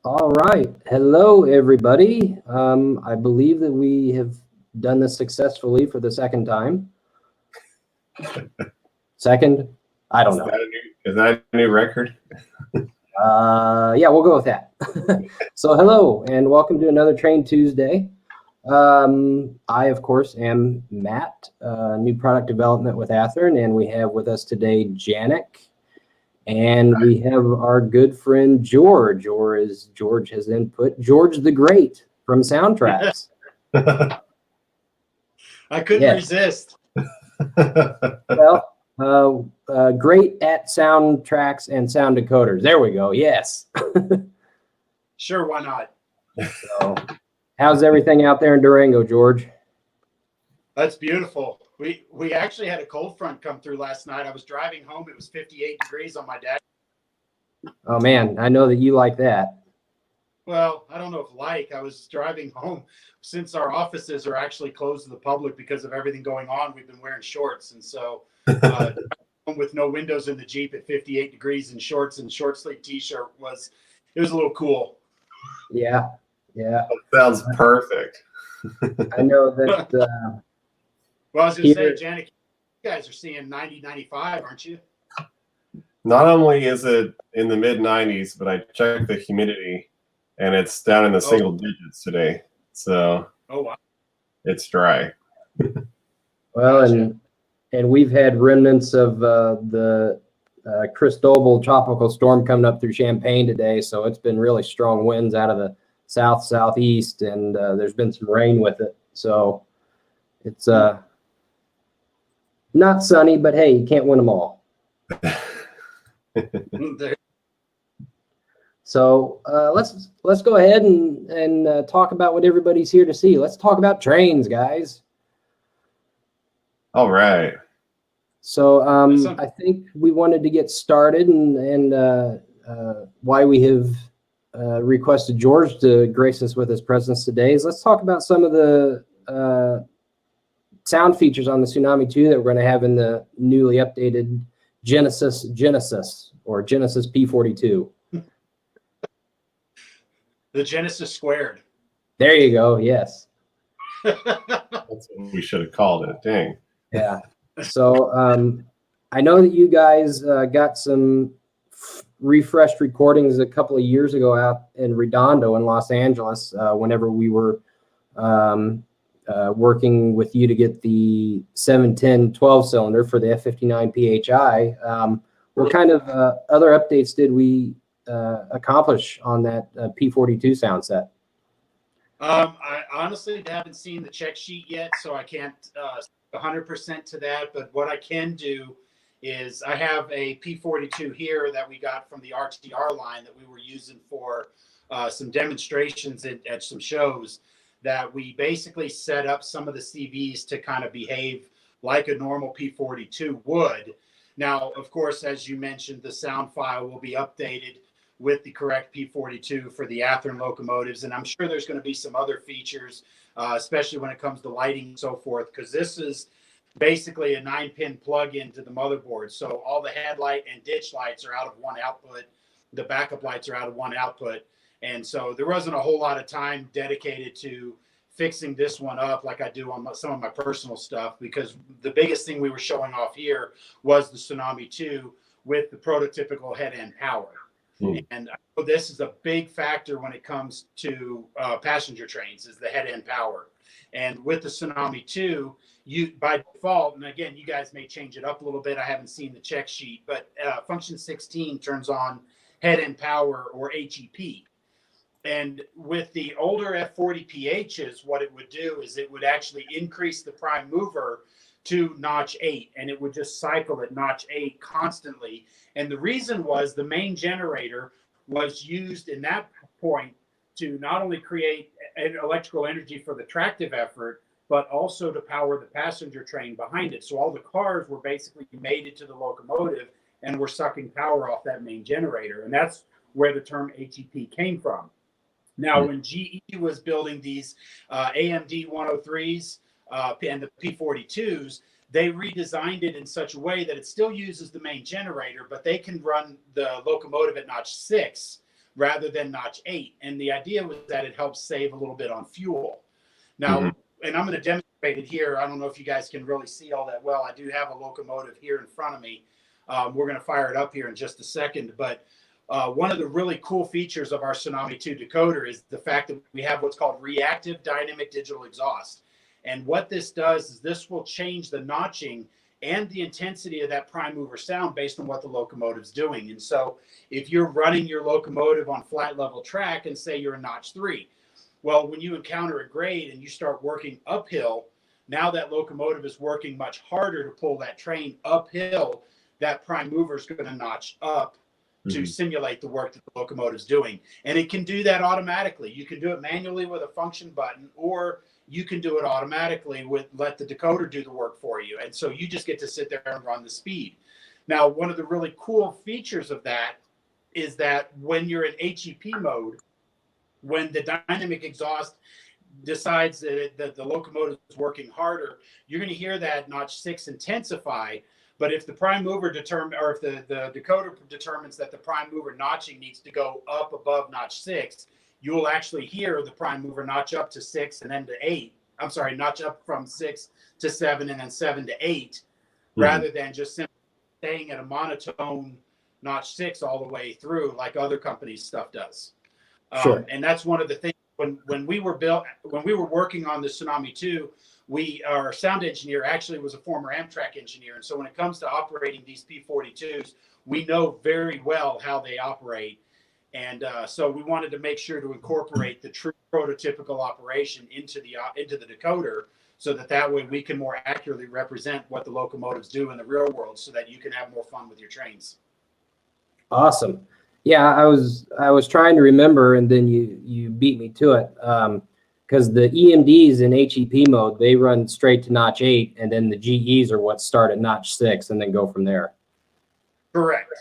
All right. Hello, everybody. I believe that we have done this successfully for the second time. Second? I don't know. Is that a new record? Yeah, we'll go with that. So hello, and welcome to another Train Tuesday. I, of course, am Matt, new product development with Athearn, and we have with us today Janik. And we have our good friend George, or as George has input, George the Great from SoundTraxx. I couldn't resist. Well, great at SoundTraxx and sound decoders. There we go. Yes. Sure, why not? So, how's everything out there in Durango, George? That's beautiful. We actually had a cold front come through last night. I was driving home. It was 58 degrees on my dash. Oh, man, I know that you like that. Well, I don't know if I was driving home. Since our offices are actually closed to the public because of everything going on, we've been wearing shorts. And so with no windows in the Jeep at 58 degrees in shorts and short sleeve t-shirt was a little cool. Yeah. That sounds perfect. I know that. Well, I was going to say, Janik, you guys are seeing 90, 95, aren't you? Not only is it in the mid 90s, but I checked the humidity and it's down in the single digits today. So wow. It's dry. Well, and we've had remnants of the Cristobal tropical storm coming up through Champaign today. So it's been really strong winds out of the southeast, and there's been some rain with it. So it's not sunny, but hey, you can't win them all. So let's go ahead and talk about what everybody's here to see. Let's talk about trains, guys. All right. So I think we wanted to get started, and why we have requested George to grace us with his presence today is let's talk about some of the sound features on the Tsunami 2 that we're going to have in the newly updated Genesis or Genesis P42. The Genesis squared. There you go. Yes. That's what we should have called it. Dang. Yeah. So I know that you guys got some refreshed recordings a couple of years ago out in Redondo in Los Angeles whenever we were working with you to get the 710 12-cylinder for the F59 PHI. What kind of other updates did we accomplish on that P42 sound set? I honestly haven't seen the check sheet yet, so I can't 100% to that. But what I can do is I have a P42 here that we got from the RTR line that we were using for some demonstrations at some shows, that we basically set up some of the CVs to kind of behave like a normal P42 would. Now, of course, as you mentioned, the sound file will be updated with the correct P42 for the Athearn locomotives. And I'm sure there's going to be some other features, especially when it comes to lighting and so forth, because this is basically a 9-pin plug-in to the motherboard. So all the headlight and ditch lights are out of one output. The backup lights are out of one output. And so there wasn't a whole lot of time dedicated to fixing this one up like I do on some of my personal stuff, because the biggest thing we were showing off here was the Tsunami 2 with the prototypical head-end power. And I know this is a big factor when it comes to passenger trains, is the head-end power. And with the Tsunami 2, you by default, and again, you guys may change it up a little bit. I haven't seen the check sheet, but function 16 turns on head-end power, or HEP. And with the older F40 PHs, what it would do is it would actually increase the prime mover to notch 8, and it would just cycle at notch 8 constantly. And the reason was the main generator was used in that point to not only create electrical energy for the tractive effort, but also to power the passenger train behind it. So all the cars were basically mated to the locomotive and were sucking power off that main generator. And that's where the term HEP came from. Now, when GE was building these AMD 103s and the P42s, they redesigned it in such a way that it still uses the main generator, but they can run the locomotive at notch 6 rather than notch 8. And the idea was that it helps save a little bit on fuel. Now, and I'm going to demonstrate it here. I don't know if you guys can really see all that well. I do have a locomotive here in front of me. We're going to fire it up here in just a second. But one of the really cool features of our Tsunami 2 decoder is the fact that we have what's called reactive dynamic digital exhaust. And what this does is this will change the notching and the intensity of that prime mover sound based on what the locomotive's doing. And so if you're running your locomotive on flat level track and say you're a notch 3, well, when you encounter a grade and you start working uphill, now that locomotive is working much harder to pull that train uphill. That prime mover is going to notch up to simulate the work that the locomotive's doing. And it can do that automatically. You can do it manually with a function button, or you can do it automatically with let the decoder do the work for you. And so you just get to sit there and run the speed. Now, one of the really cool features of that is that when you're in HEP mode, when the dynamic exhaust decides that the locomotive is working harder, you're going to hear that notch 6 intensify. But if the prime mover if the decoder determines that the prime mover notching needs to go up above notch 6, you'll actually hear the prime mover notch up to 6 and then to 8. I'm sorry, notch up from 6 to 7 and then 7 to 8, rather than just simply staying at a monotone notch 6 all the way through like other companies' stuff does. Sure. And that's one of the things when we were working on the Tsunami 2, our sound engineer actually was a former Amtrak engineer. And so when it comes to operating these P42s, we know very well how they operate. And so we wanted to make sure to incorporate the true prototypical operation into the decoder, so that way we can more accurately represent what the locomotives do in the real world, so that you can have more fun with your trains. Awesome. Yeah, I was trying to remember, and then you beat me to it. Because the EMDs in HEP mode, they run straight to notch 8, and then the GEs are what start at notch 6 and then go from there. Correct.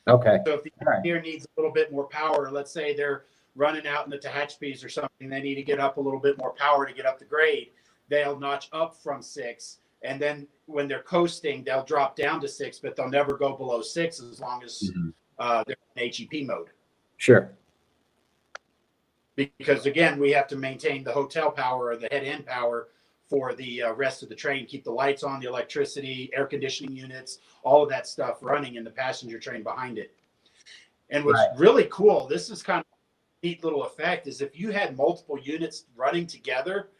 Okay. So if the engineer needs a little bit more power, let's say they're running out in the Tehachapi's or something, they need to get up a little bit more power to get up the grade, they'll notch up from 6. And then when they're coasting, they'll drop down to 6, but they'll never go below 6 as long as they're in HEP mode. Sure. Because again, we have to maintain the hotel power or the head end power for the rest of the train, keep the lights on, the electricity, air conditioning units, all of that stuff running in the passenger train behind it. And what's really cool, this is kind of a neat little effect, is if you had multiple units running together,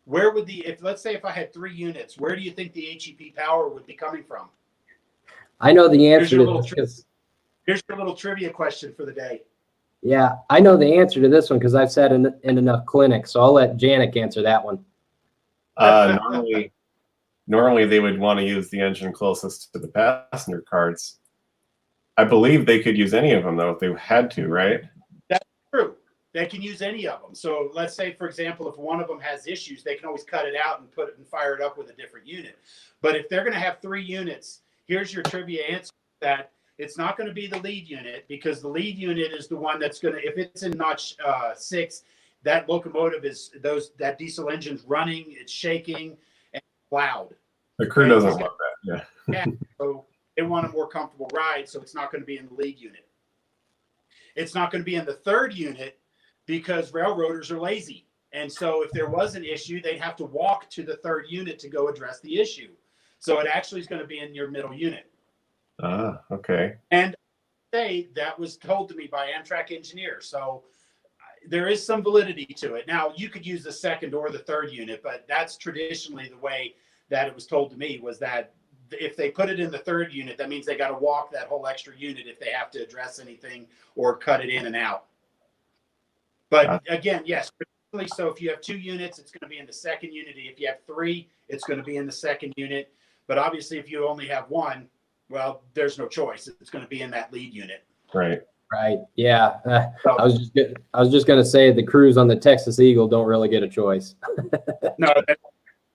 where would let's say if I had 3 units, where do you think the HEP power would be coming from? I know the answer to this. Here's your little trivia question for the day. Yeah, I know the answer to this one because I've sat in enough clinics, so I'll let Janik answer that one. Normally they would want to use the engine closest to the passenger cars. I believe they could use any of them, though, if they had to, right? That's true. They can use any of them. So let's say, for example, if one of them has issues, they can always cut it out and put it and fire it up with a different unit. But if they're going to have 3 units, here's your trivia answer: that it's not going to be the lead unit, because the lead unit is the one that's going to, if it's in notch 6, that locomotive is that diesel engine's running, it's shaking, and loud. The crew doesn't want that. Yeah. So they want a more comfortable ride, so it's not going to be in the lead unit. It's not going to be in the third unit because railroaders are lazy. And so if there was an issue, they'd have to walk to the third unit to go address the issue. So it actually is going to be in your middle unit. Ah, okay. And that was told to me by Amtrak engineers. So there is some validity to it. Now, you could use the second or the third unit, but that's traditionally the way that it was told to me, was that if they put it in the third unit, that means they got to walk that whole extra unit if they have to address anything or cut it in and out. But again, yes, so if you have 2 units, it's going to be in the second unit. If you have 3, it's going to be in the second unit. But obviously, if you only have 1, well, there's no choice. It's going to be in that lead unit. Right. Right. Yeah. I was just going to say the crews on the Texas Eagle don't really get a choice. No, that's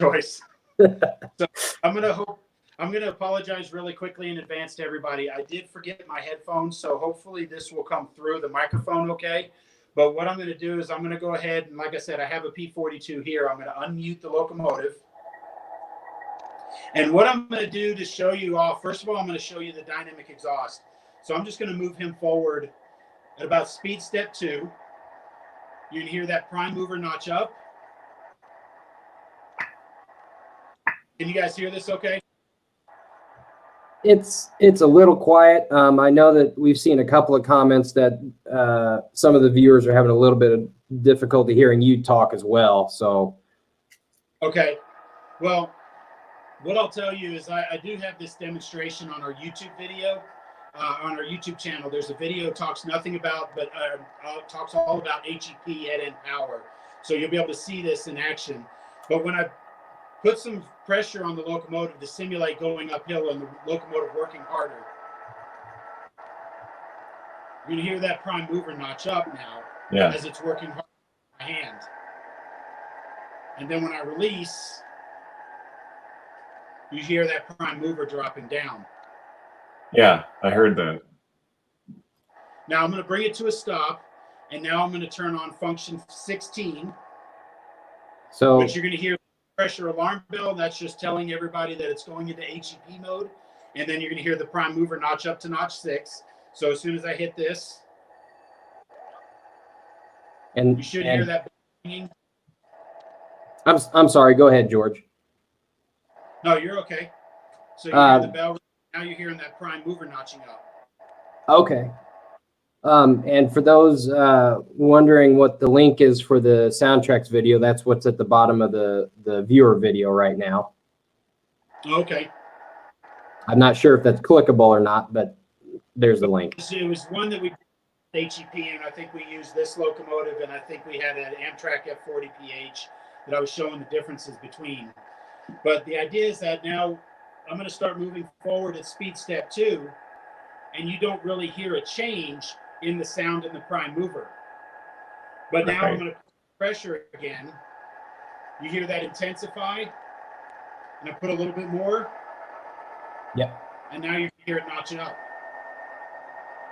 no choice. So I'm going to apologize really quickly in advance to everybody. I did forget my headphones, so hopefully this will come through the microphone okay. But what I'm going to do is I'm going to go ahead and, like I said, I have a P42 here. I'm going to unmute the locomotive. And what I'm going to do to show you all, first of all, I'm going to show you the dynamic exhaust. So I'm just going to move him forward At about speed step 2, you're going to hear that prime mover notch up. Can you guys hear this okay? It's a little quiet. I know that we've seen a couple of comments that some of the viewers are having a little bit of difficulty hearing you talk as well. So, okay. Well, what I'll tell you is I do have this demonstration on our YouTube video, on our YouTube channel. There's a video talks nothing about, but talks all about HEP head-end power. So you'll be able to see this in action. But when I put some pressure on the locomotive to simulate going uphill and the locomotive working harder, you're going to hear that prime mover notch up now as it's working hard with my hand. And then when I release, you hear that prime mover dropping down. Yeah, I heard that. Now I'm going to bring it to a stop, and now I'm going to turn on function 16. so But you're going to hear pressure alarm bell. That's just telling everybody that it's going into HEP mode. And then you're going to hear the prime mover notch up to notch 6. So as soon as I hit this, and you should hear that banging. I'm sorry. Go ahead, George. No, you're okay. So you hear the bell. Now you're hearing that prime mover notching up. Okay. And for those wondering what the link is for the SoundTraxx video, that's what's at the bottom of the viewer video right now. Okay. I'm not sure if that's clickable or not, but there's the link. It was one that we did HEP, and I think we used this locomotive, and I think we had an Amtrak F40PH that I was showing the differences between. But the idea is that now I'm going to start moving forward at speed step 2, and you don't really hear a change in the sound in the prime mover. But now I'm going to put pressure again. You hear that intensify, and I put a little bit more. Yep. And now you hear it notching up.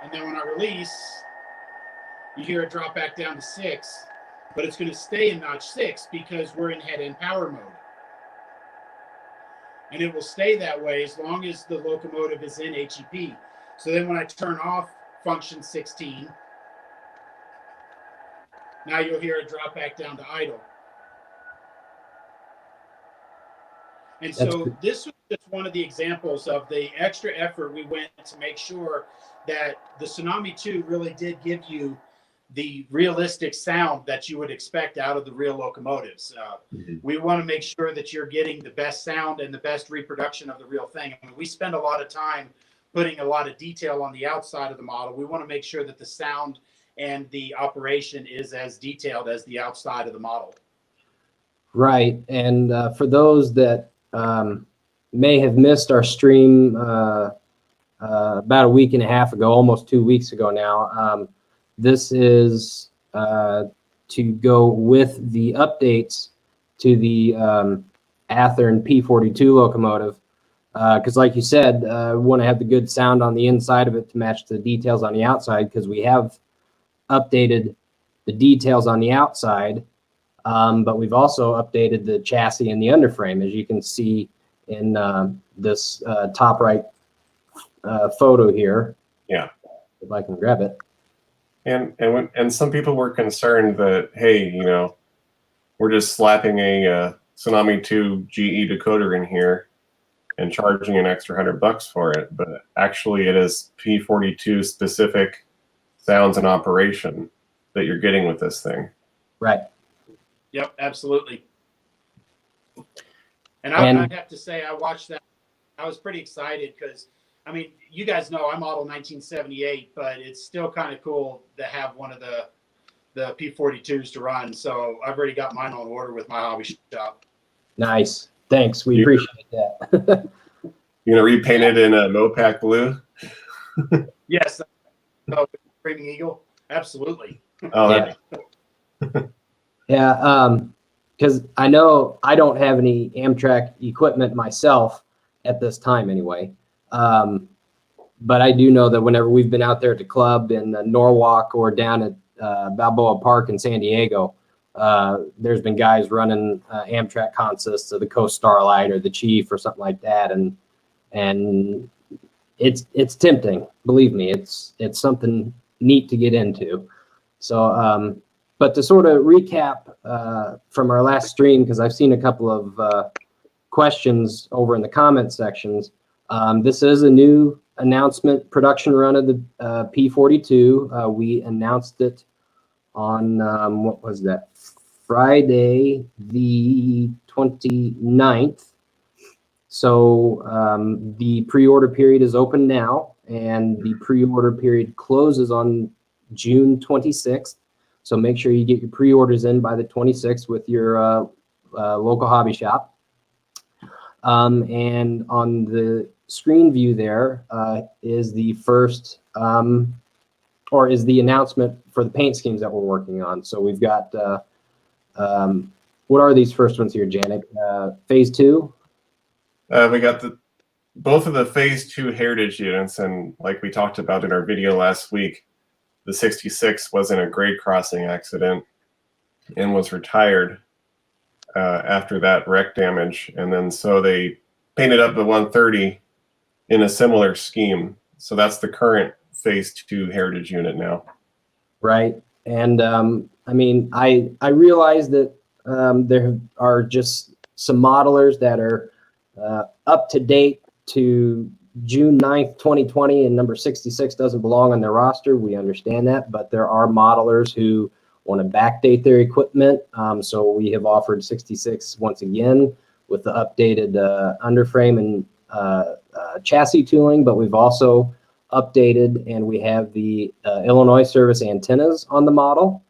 And then when I release, you hear it drop back down to 6, but it's going to stay in notch 6 because we're in head-end power mode. And it will stay that way as long as the locomotive is in HEP. So then when I turn off function 16, now you'll hear it drop back down to idle. And so this was just one of the examples of the extra effort we went to make sure that the Tsunami 2 really did give you the realistic sound that you would expect out of the real locomotives. We want to make sure that you're getting the best sound and the best reproduction of the real thing. I mean, we spend a lot of time putting a lot of detail on the outside of the model. We want to make sure that the sound and the operation is as detailed as the outside of the model. Right. And for those that may have missed our stream about a week and a half ago, almost 2 weeks ago now, this is to go with the updates to the Athearn P42 locomotive. Because like you said, we want to have the good sound on the inside of it to match the details on the outside, because we have updated the details on the outside, but we've also updated the chassis and the underframe, as you can see in this top right photo here. Yeah. If I can grab it. And some people were concerned that, hey, you know, we're just slapping a Tsunami 2 GE decoder in here and charging an extra $100 for it, but actually it is P42 specific sounds and operation that you're getting with this thing. Right. Yep, absolutely. And I have to say, I watched that. I was pretty excited because, I mean, you guys know I'm model 1978, but it's still kind of cool to have one of the P42s to run. So I've already got mine on order with my hobby shop. Nice. Thanks. We appreciate that. You know, repaint it in a Mopac blue? Yes. Oh, Screaming Eagle? Absolutely. Oh, yeah. Yeah. Because I know I don't have any Amtrak equipment myself at this time anyway. But I do know that whenever we've been out there at the club in Norwalk or down at Balboa Park in San Diego, there's been guys running Amtrak consists of the Coast Starlight or the Chief or something like that, and it's tempting. Believe me, it's something neat to get into. So, but to sort of recap from our last stream, because I've seen a couple of questions over in the comment sections. This is a new announcement production run of the P42. We announced it on, what was that? Friday, the 29th. So the pre-order period is open now, and the pre-order period closes on June 26th. So make sure you get your pre-orders in by the 26th with your local hobby shop. And on the screen view there is the first, or is the announcement for the paint schemes that we're working on. So we've got, what are these first ones here, Janet? Phase 2? We got both of the Phase 2 heritage units, and like we talked about in our video last week, the 66 was in a grade crossing accident and was retired after that wreck damage. And then so they painted up the 130 in a similar scheme. So that's the current Phase 2 heritage unit now. Right. And I mean, I realize that there are just some modelers that are up to date to June 9th, 2020, and number 66 doesn't belong on their roster. We understand that, but there are modelers who want to backdate their equipment. So we have offered 66 once again with the updated underframe and chassis tooling, but we've also updated, and we have the Illinois service antennas on the model.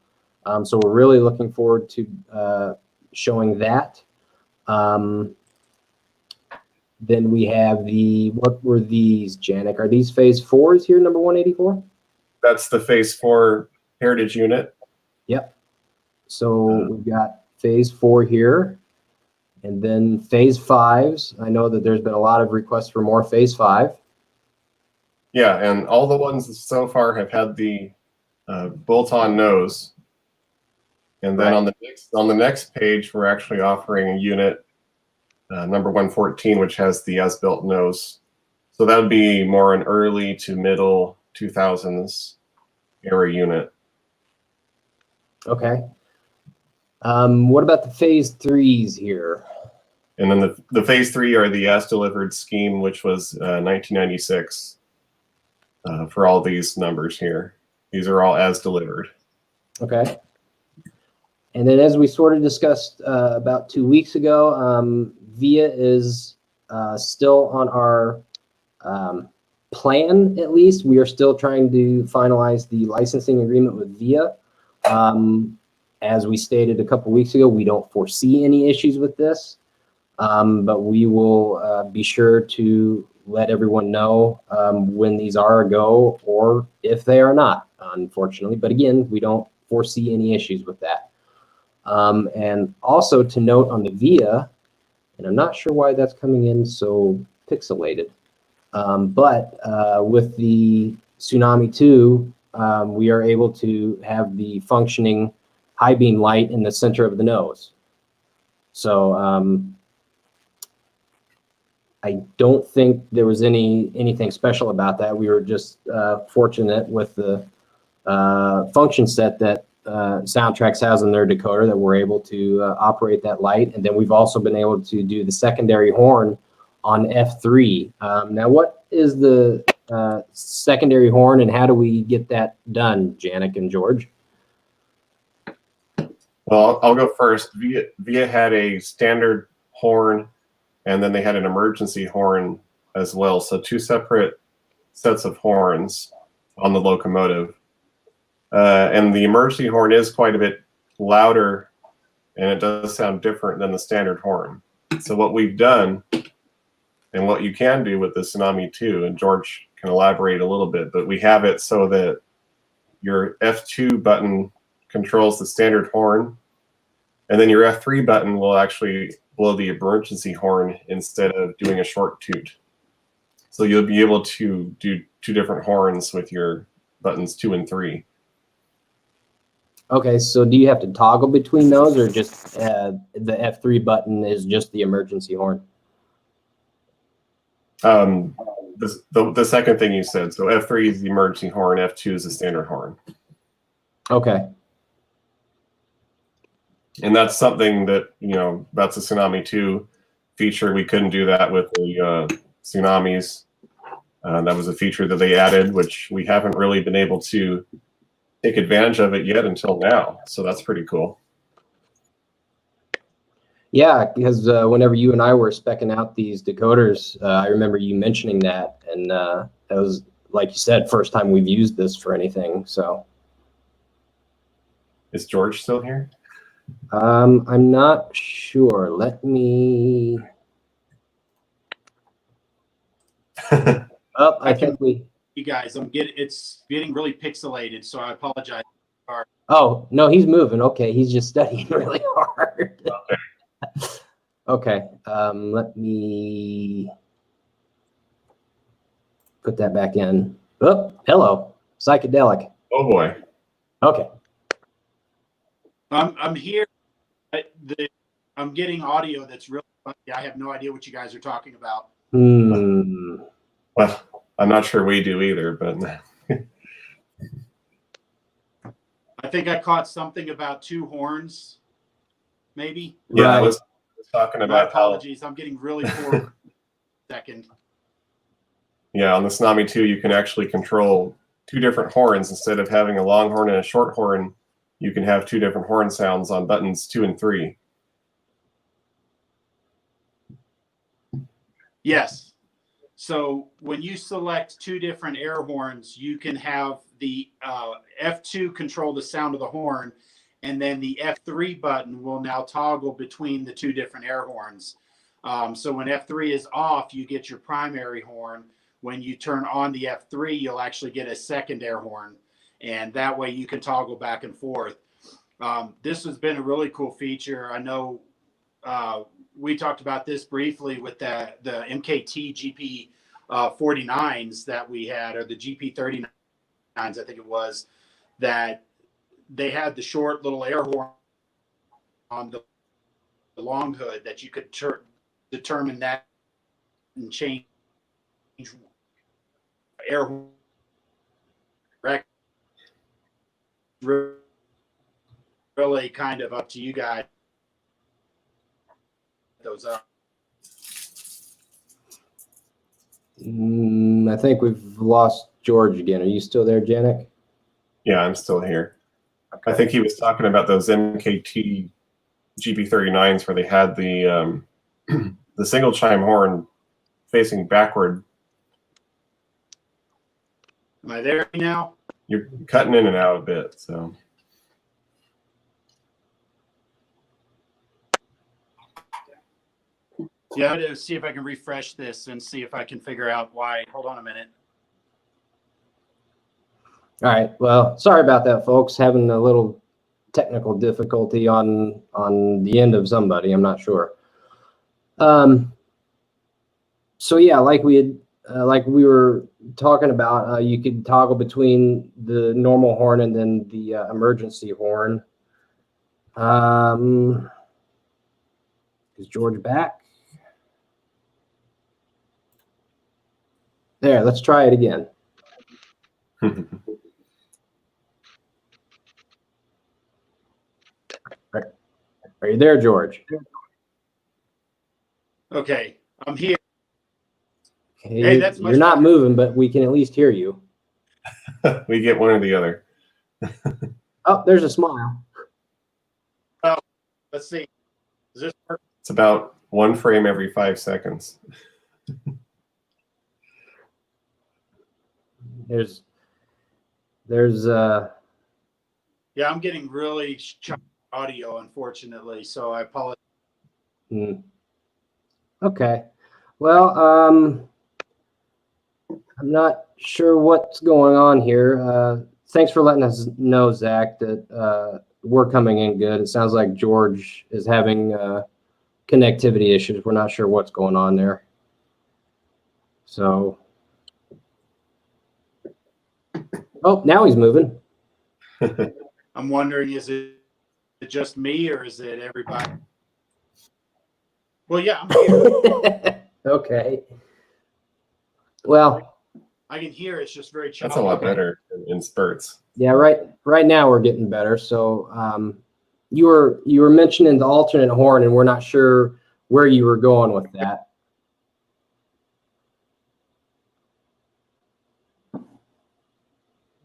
So we're really looking forward to showing that. Then we have what were these, Janik? Are these Phase 4s here, number 184? That's the Phase 4 heritage unit. Yep. So we've got Phase 4 here, and then Phase 5s. I know that there's been a lot of requests for more Phase 5. Yeah, and all the ones so far have had the bolt-on nose. And then on the next page, we're actually offering a unit, number 114, which has the as-built nose. So that would be more an early to middle 2000s era unit. Okay. What about the Phase 3s here? And then the Phase 3 are the as-delivered scheme, which was 1996 for all these numbers here. These are all as-delivered. Okay. And then as we sort of discussed about 2 weeks ago, VIA is still on our plan, at least. We are still trying to finalize the licensing agreement with VIA. As we stated a couple weeks ago, we don't foresee any issues with this, but we will be sure to let everyone know when these are a go or if they are not, unfortunately. But again, we don't foresee any issues with that. And also to note on the VIA, and I'm not sure why that's coming in so pixelated, but with the Tsunami 2, we are able to have the functioning high beam light in the center of the nose. So I don't think there was anything special about that. We were just fortunate with the function set that SoundTraxx has in their decoder that we're able to operate that light. And then we've also been able to do the secondary horn on F3. Now, what is the secondary horn and how do we get that done, Janik and George? Well, I'll go first. VIA had a standard horn, and then they had an emergency horn as well. So two separate sets of horns on the Locomotive. And the emergency horn is quite a bit louder, and it does sound different than the standard horn. So what we've done, and what you can do with the Tsunami 2, and George can elaborate a little bit, but we have it so that your F2 button controls the standard horn, and then your F3 button will actually blow the emergency horn instead of doing a short toot. So you'll be able to do two different horns with your buttons 2 and 3. Okay, so do you have to toggle between those, or just the F3 button is just the emergency horn? the second thing you said. So F3 is the emergency horn. F2 is the standard horn. Okay. And that's something that, that's a Tsunami 2 feature. We couldn't do that with the Tsunamis. That was a feature that they added, which we haven't really been able to take advantage of it yet until now. So that's pretty cool. Yeah, because whenever you and I were specking out these decoders, I remember you mentioning that, and that was, like you said, first time we've used this for anything. So, is George still here? I'm not sure. Let me. Oh, I think we. You guys, it's getting really pixelated, so I apologize. Oh no, he's moving. Okay, he's just studying really hard. Okay. Okay, let me put that back in. Oh, hello, psychedelic. Oh boy. Okay. I'm here. I'm getting audio that's really funny. I have no idea what you guys are talking about. Well, I'm not sure we do either, but I think I caught something about 2 horns, maybe. yeah, Right. I was talking about apologies. I'm getting really poor. Second. Yeah, on the Tsunami 2, you can actually control 2 different horns. Instead of having a long horn and a short horn, you can have 2 different horn sounds on buttons 2 and 3. Yes. So when you select 2 different air horns, you can have the F2 control the sound of the horn, and then the F3 button will now toggle between the 2 different air horns. So when F3 is off, you get your primary horn. When you turn on the F3, you'll actually get a second air horn, and that way you can toggle back and forth. This has been a really cool feature. I know we talked about this briefly with the MKT GP 49s that we had, or the GP 39s, I think it was, that they had the short little air horn on the long hood that you could determine that and change air horn. Really kind of up to you guys. Those up. I think we've lost George again. Are you still there, Janik? Yeah, I'm still here. I think he was talking about those MKT GP39s where they had the the single chime horn facing backward. Am I there now? You're cutting in and out a bit, so. Yeah, to see if I can refresh this and see if I can figure out why. Hold on a minute. All right. Well, sorry about that, folks. Having a little technical difficulty on the end of somebody. I'm not sure. So yeah, like we were talking about, you could toggle between the normal horn and then the emergency horn. Is George back? There, let's try it again. Are you there, George? Okay, I'm here. Okay, Hey, that's much you're not better. moving, but we can at least hear you. We get one or the other. Oh, there's a smile. Let's see. Is this work? It's about 1 frame every 5 seconds. There's Yeah, I'm getting really choppy audio, unfortunately. So I apologize. Okay. Well, I'm not sure what's going on here. Thanks for letting us know, Zach, that we're coming in good. It sounds like George is having connectivity issues. We're not sure what's going on there. So, oh, now he's moving. I'm wondering, is it just me or is it everybody? Well, yeah, I'm here. Okay. Well, I can hear it's just very choppy. That's a lot better in spurts. yeah, right now we're getting better. So you were mentioning the alternate horn, and we're not sure where you were going with that.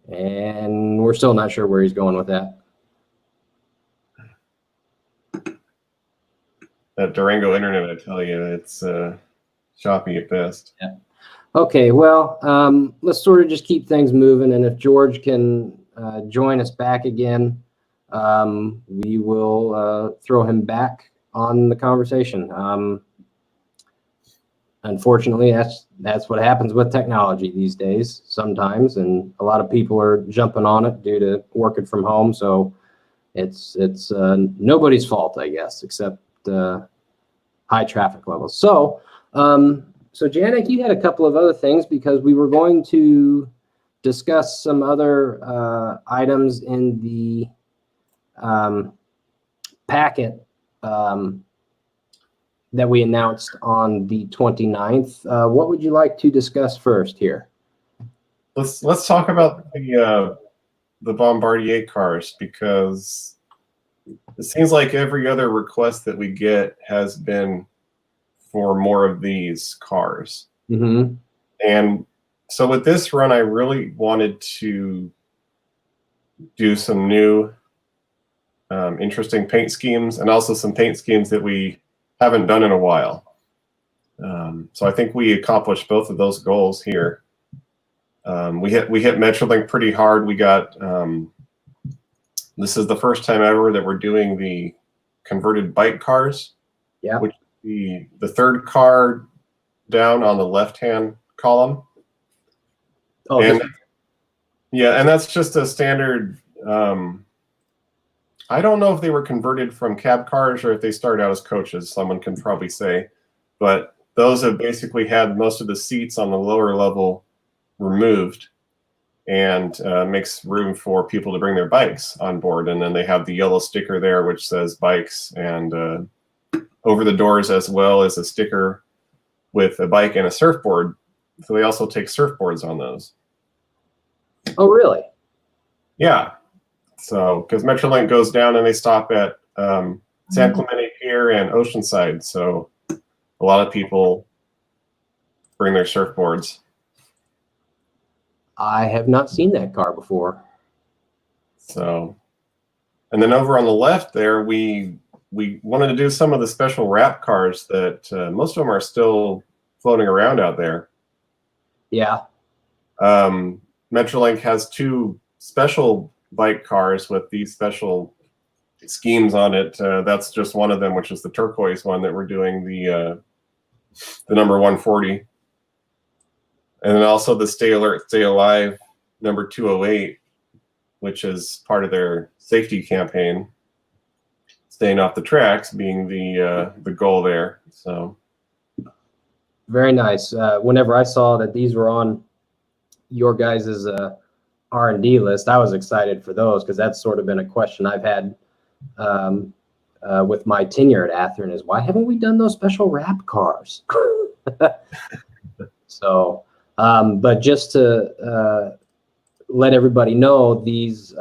And we're still not sure where he's going with that. That Durango internet, I tell you, it's choppy at best. Yeah. Okay, well, let's sort of just keep things moving, and if George can join us back again, we will throw him back on the conversation. Unfortunately, that's what happens with technology these days sometimes, and a lot of people are jumping on it due to working from home. So it's nobody's fault, I guess, except high traffic levels. So so Janik, you had a couple of other things because we were going to discuss some other items in the packet that we announced on the 29th. What would you like to discuss first here? Let's talk about the Bombardier Cars, because it seems like every other request that we get has been for more of these cars. Mm-hmm. And so with this run, I really wanted to do some new interesting paint schemes, and also some paint schemes that we haven't done in a while. So I think we accomplished both of those goals here. We hit Metrolink pretty hard. We got this is the first time ever that we're doing the converted bike cars. Yeah. Which the third car down on the left-hand column. Oh, and yeah, and that's just a standard. I don't know if they were converted from cab cars or if they started out as coaches. Someone can probably say, but those have basically had most of the seats on the lower level removed, and makes room for people to bring their bikes on board. And then they have the yellow sticker there which says bikes, and over the doors as well as a sticker with a bike and a surfboard. So they also take surfboards on those. Oh, really? Yeah. So, because Metrolink goes down and they stop at San Clemente Pier and Oceanside. So a lot of people bring their surfboards. I have not seen that car before. So, and then over on the left there, we wanted to do some of the special wrap cars that most of them are still floating around out there. Yeah. Metrolink has two special bike cars with these special schemes on it. That's just one of them, which is the turquoise one that we're doing, the number 140. And then also the Stay Alert, Stay Alive number 208, which is part of their safety campaign. Staying off the tracks being the goal there. So very nice. Whenever I saw that these were on your guys' R&D list, I was excited for those, because that's sort of been a question I've had with my tenure at Athearn, is why haven't we done those special wrap cars? So, but just to let everybody know, these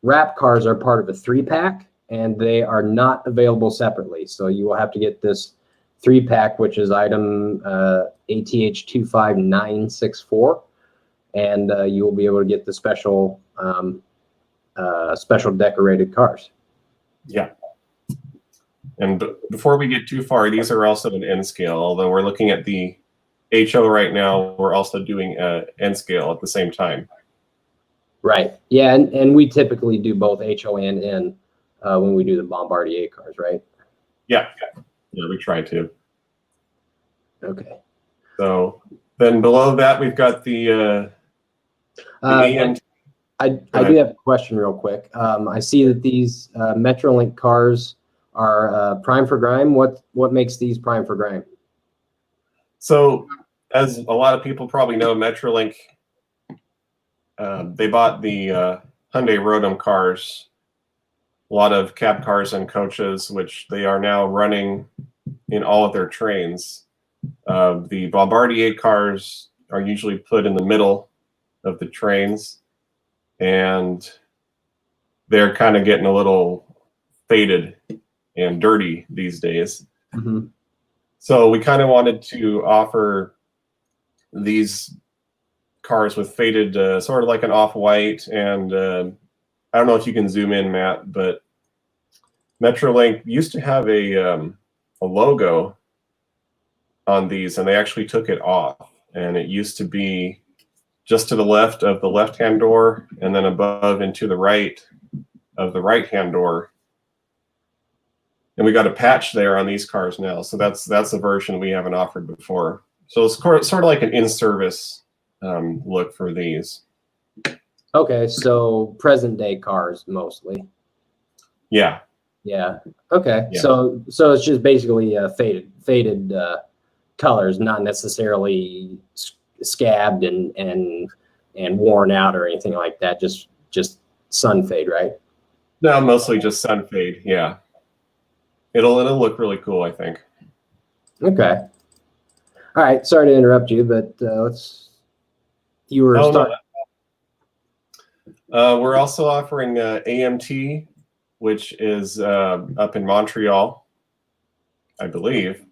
wrap cars are part of a 3-pack, and they are not available separately. So you will have to get this 3-pack, which is item ATH25964, and you will be able to get the special special decorated cars. yeah. And before we get too far, these are also an N scale. Although we're looking at the HO right now, we're also doing N scale at the same time. Right. Yeah, and we typically do both HO and N when we do the Bombardier cars, right? Yeah. Yeah, we try to. Okay. So then below that, we've got the EM. I do have a question real quick. I see that these Metrolink cars are prime for grime. What makes these prime for grime? So, as a lot of people probably know, Metrolink, they bought the Hyundai Rotem cars, a lot of cab cars and coaches, which they are now running in all of their trains. The Bombardier cars are usually put in the middle of the trains, and they're kind of getting a little faded and dirty these days. Mm-hmm. So we kind of wanted to offer these cars with faded, sort of like an off-white, and I don't know if you can zoom in, Matt, but Metrolink used to have a logo on these, and they actually took it off, and it used to be just to the left of the left-hand door, and then above and to the right of the right-hand door. And we got a patch there on these cars now, so that's a version we haven't offered before. So it's sort of like an in-service look for these. Okay, so present day cars mostly. Yeah. Yeah. Okay. Yeah. So it's just basically faded colors, not necessarily scabbed and worn out or anything like that. Just sun fade, right? No, mostly just sun fade. Yeah. It'll look really cool, I think. Okay. All right. Sorry to interrupt you, but you were starting. No. We're also offering AMT, which is up in Montreal, I believe.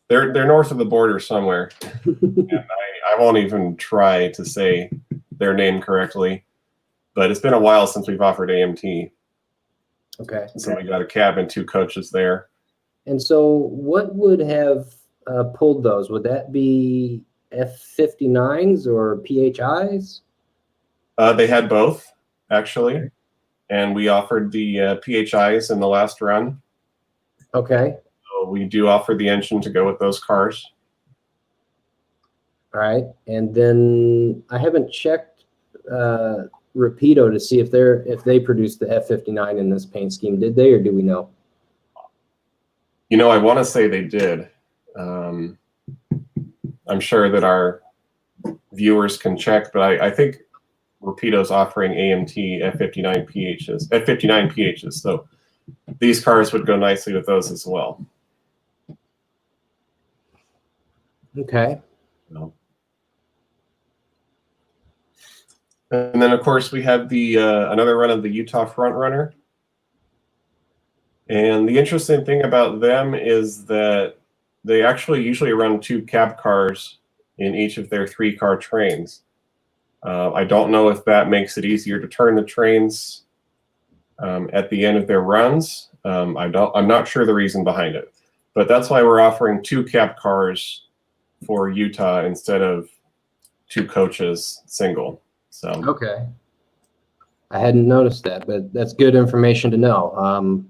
They're north of the border somewhere. And I won't even try to say their name correctly, but it's been a while since we've offered AMT. Okay. So we got a cab and 2 coaches there. And so what would have pulled those? Would that be F59s or PHIs? They had both, actually. And we offered the PHIs in the last run. Okay. So we do offer the engine to go with those cars. All right. And then I haven't checked Rapido to see if they produced the F59 in this paint scheme. Did they, or do we know? You know, I want to say they did. I'm sure that our viewers can check, but I think Rapido's offering AMT F59 PHs. So these cars would go nicely with those as well. Okay. No. And then, of course, we have the another run of the Utah Frontrunner. And the interesting thing about them is that they actually usually run 2 cab cars in each of their 3-car trains. I don't know if that makes it easier to turn the trains at the end of their runs. I'm not sure the reason behind it, but that's why we're offering 2 cab cars for Utah instead of 2 coaches single. So Okay. I hadn't noticed that, but that's good information to know.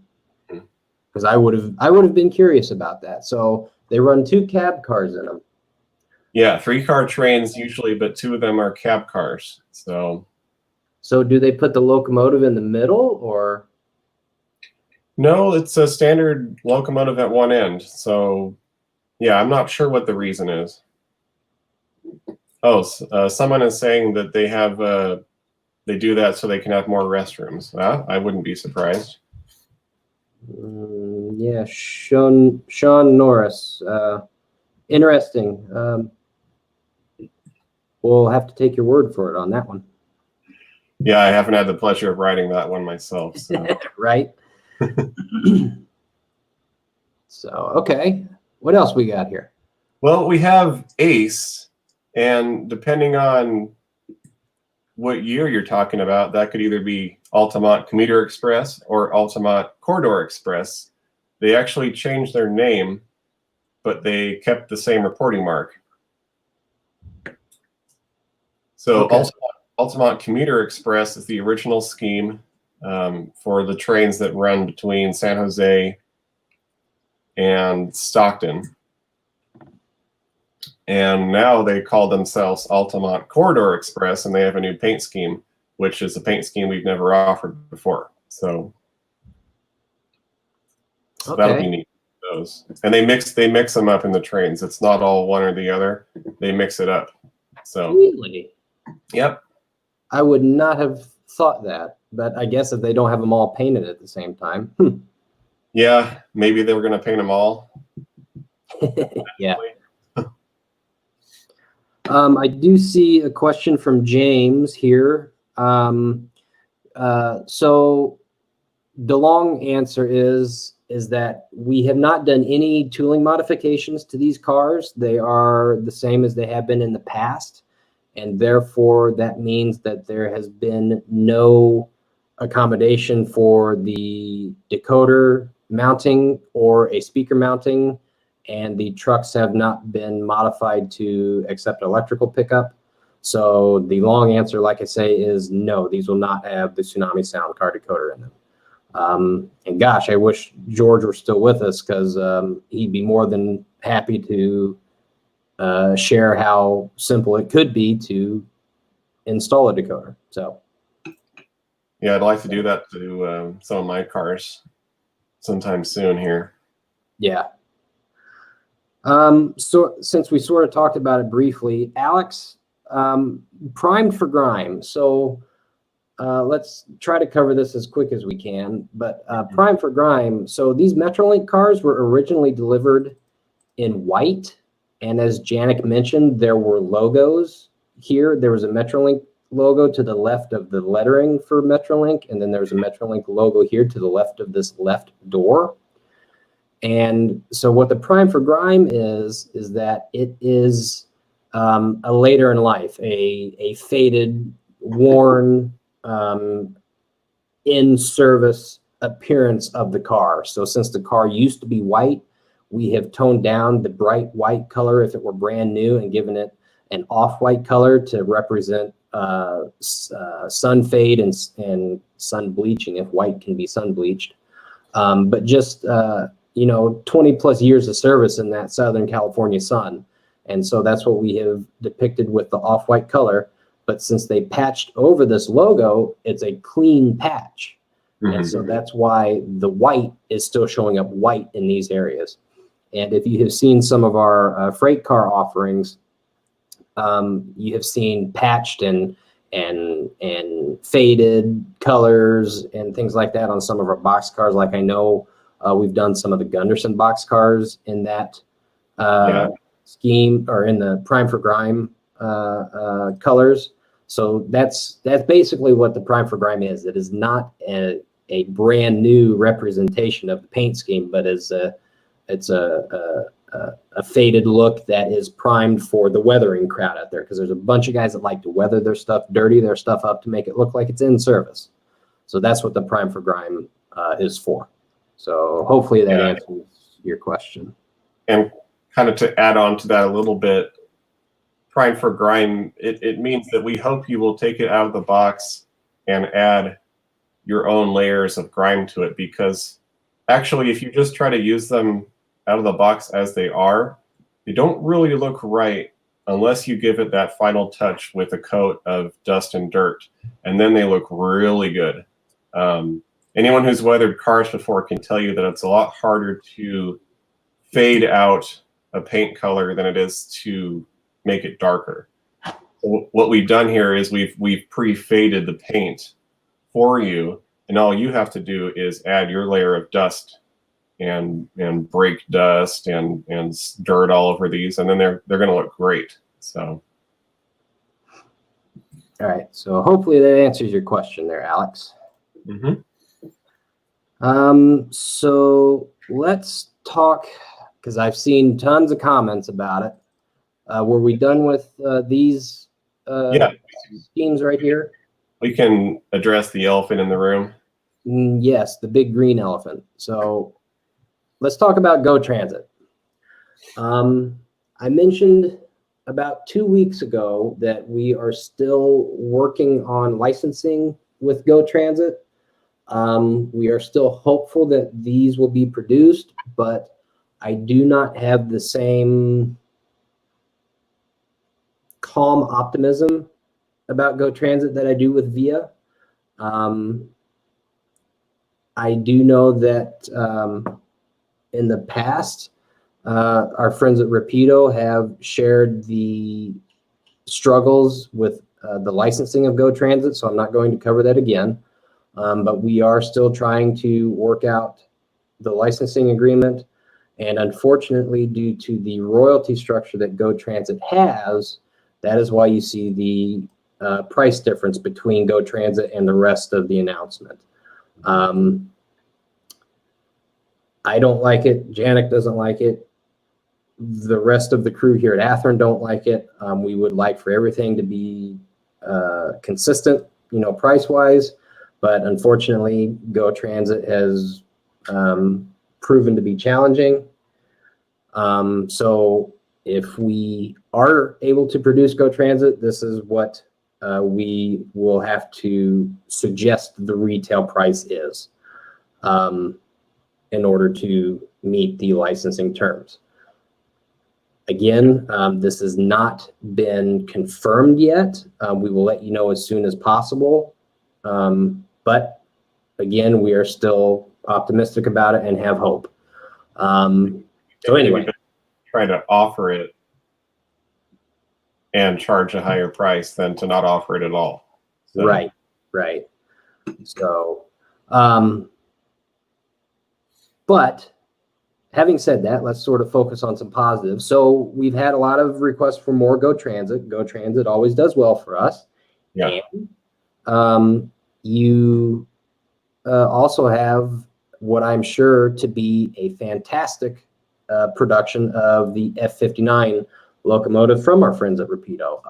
Because I would have been curious about that. So they run 2 cab cars in them. yeah, 3-car trains usually, but 2 of them are cab cars. So do they put the locomotive in the middle, or? no, it's a standard locomotive at one end. So yeah, I'm not sure what the reason is. Oh, someone is saying that they have they do that so they can have more restrooms. I wouldn't be surprised. Yeah, Sean Norris. Interesting. We'll have to take your word for it on that one. Yeah, I haven't had the pleasure of writing that one myself. So. Right? So, okay. What else we got here? Well, we have Ace, and depending on what year you're talking about, that could either be Altamont Commuter Express or Altamont Corridor Express. They actually changed their name, but they kept the same reporting mark. So Okay. Altamont Commuter Express is the original scheme for the trains that run between San Jose and Stockton. And now they call themselves Altamont Corridor Express, and they have a new paint scheme, which is a paint scheme we've never offered before. So that'll be neat. Those, and they mix them up in the trains. It's not all one or the other. They mix it up. So Really? Yep. I would not have thought that, but I guess if they don't have them all painted at the same time. Yeah, maybe they were going to paint them all. Yeah. I do see a question from James here. So the long answer is that we have not done any tooling modifications to these cars. They are the same as they have been in the past. And therefore, that means that there has been no accommodation for the decoder mounting or a speaker mounting, and the trucks have not been modified to accept electrical pickup. So the long answer, like I say, is no, these will not have the Tsunami Sound car decoder in them. And gosh, I wish George were still with us, because he'd be more than happy to share how simple it could be to install a decoder. So Yeah, I'd like to do that to some of my cars sometime soon here. yeah. So since we sort of talked about it briefly, Alex, primed for grime. So let's try to cover this as quick as we can. But primed for grime. So these Metrolink cars were originally delivered in white. And as Janik mentioned, there were logos here. There was a Metrolink logo to the left of the lettering for Metrolink, and then there's a Metrolink logo here to the left of this left door. And so what the prime for grime is that it is a later in life, a faded, worn, in-service appearance of the car. So since the car used to be white, we have toned down the bright white color if it were brand new and given it an off-white color to represent sun fade and sun bleaching, if white can be sun bleached. But just, 20 plus years of service in that Southern California sun. And so that's what we have depicted with the off-white color. But since they patched over this logo, it's a clean patch. Mm-hmm. And so that's why the white is still showing up white in these areas. And if you have seen some of our freight car offerings, you have seen patched and faded colors and things like that on some of our box cars. Like I know we've done some of the Gunderson box cars in that scheme, or in the prime for grime colors. So that's basically what the prime for grime is. It is not a brand new representation of the paint scheme, but it's a faded look that is primed for the weathering crowd out there, because there's a bunch of guys that like to weather their stuff, dirty their stuff up to make it look like it's in service. So that's what the prime for grime is for. So hopefully that answers your question. And kind of to add on to that a little bit, prime for grime, it means that we hope you will take it out of the box and add your own layers of grime to it, because actually if you just try to use them out of the box as they are, they don't really look right unless you give it that final touch with a coat of dust and dirt, and then they look really good. Anyone who's weathered cars before can tell you that it's a lot harder to fade out a paint color than it is to make it darker. So what we've done here is we've pre-faded the paint for you, and all you have to do is add your layer of dust and brake dust and dirt all over these, and then they're going to look great. So, all right. So hopefully that answers your question there, Alex. Mm-hmm. So let's talk, because I've seen tons of comments about it. Were we done with these schemes right here? We can address the elephant in the room. Yes, the big green elephant. So let's talk about Go Transit. I mentioned about 2 weeks ago that we are still working on licensing with Go Transit. We are still hopeful that these will be produced, but I do not have the same calm optimism about Go Transit that I do with Via. I do know that in the past, our friends at Rapido have shared the struggles with the licensing of Go Transit, so I'm not going to cover that again. But we are still trying to work out the licensing agreement. And unfortunately, due to the royalty structure that Go Transit has, That is why you see the price difference between Go Transit and the rest of the announcement. I don't like it. Janik doesn't like it. The rest of the crew here at Athearn don't like it. We would like for everything to be consistent, price-wise, but unfortunately, Go Transit has proven to be challenging. So if we are able to produce Go Transit, this is what we will have to suggest the retail price is in order to meet the licensing terms. Again, this has not been confirmed yet. We will let you know as soon as possible. But again, we are still optimistic about it and have hope. So anyway, try to offer it and charge a higher price than to not offer it at all. So. Right. So, but having said that, let's sort of focus on some positives. So we've had a lot of requests for more Go Transit. Go Transit always does well for us. Yeah. And you also have what I'm sure to be a fantastic production of the F59 locomotive from our friends at Rapido.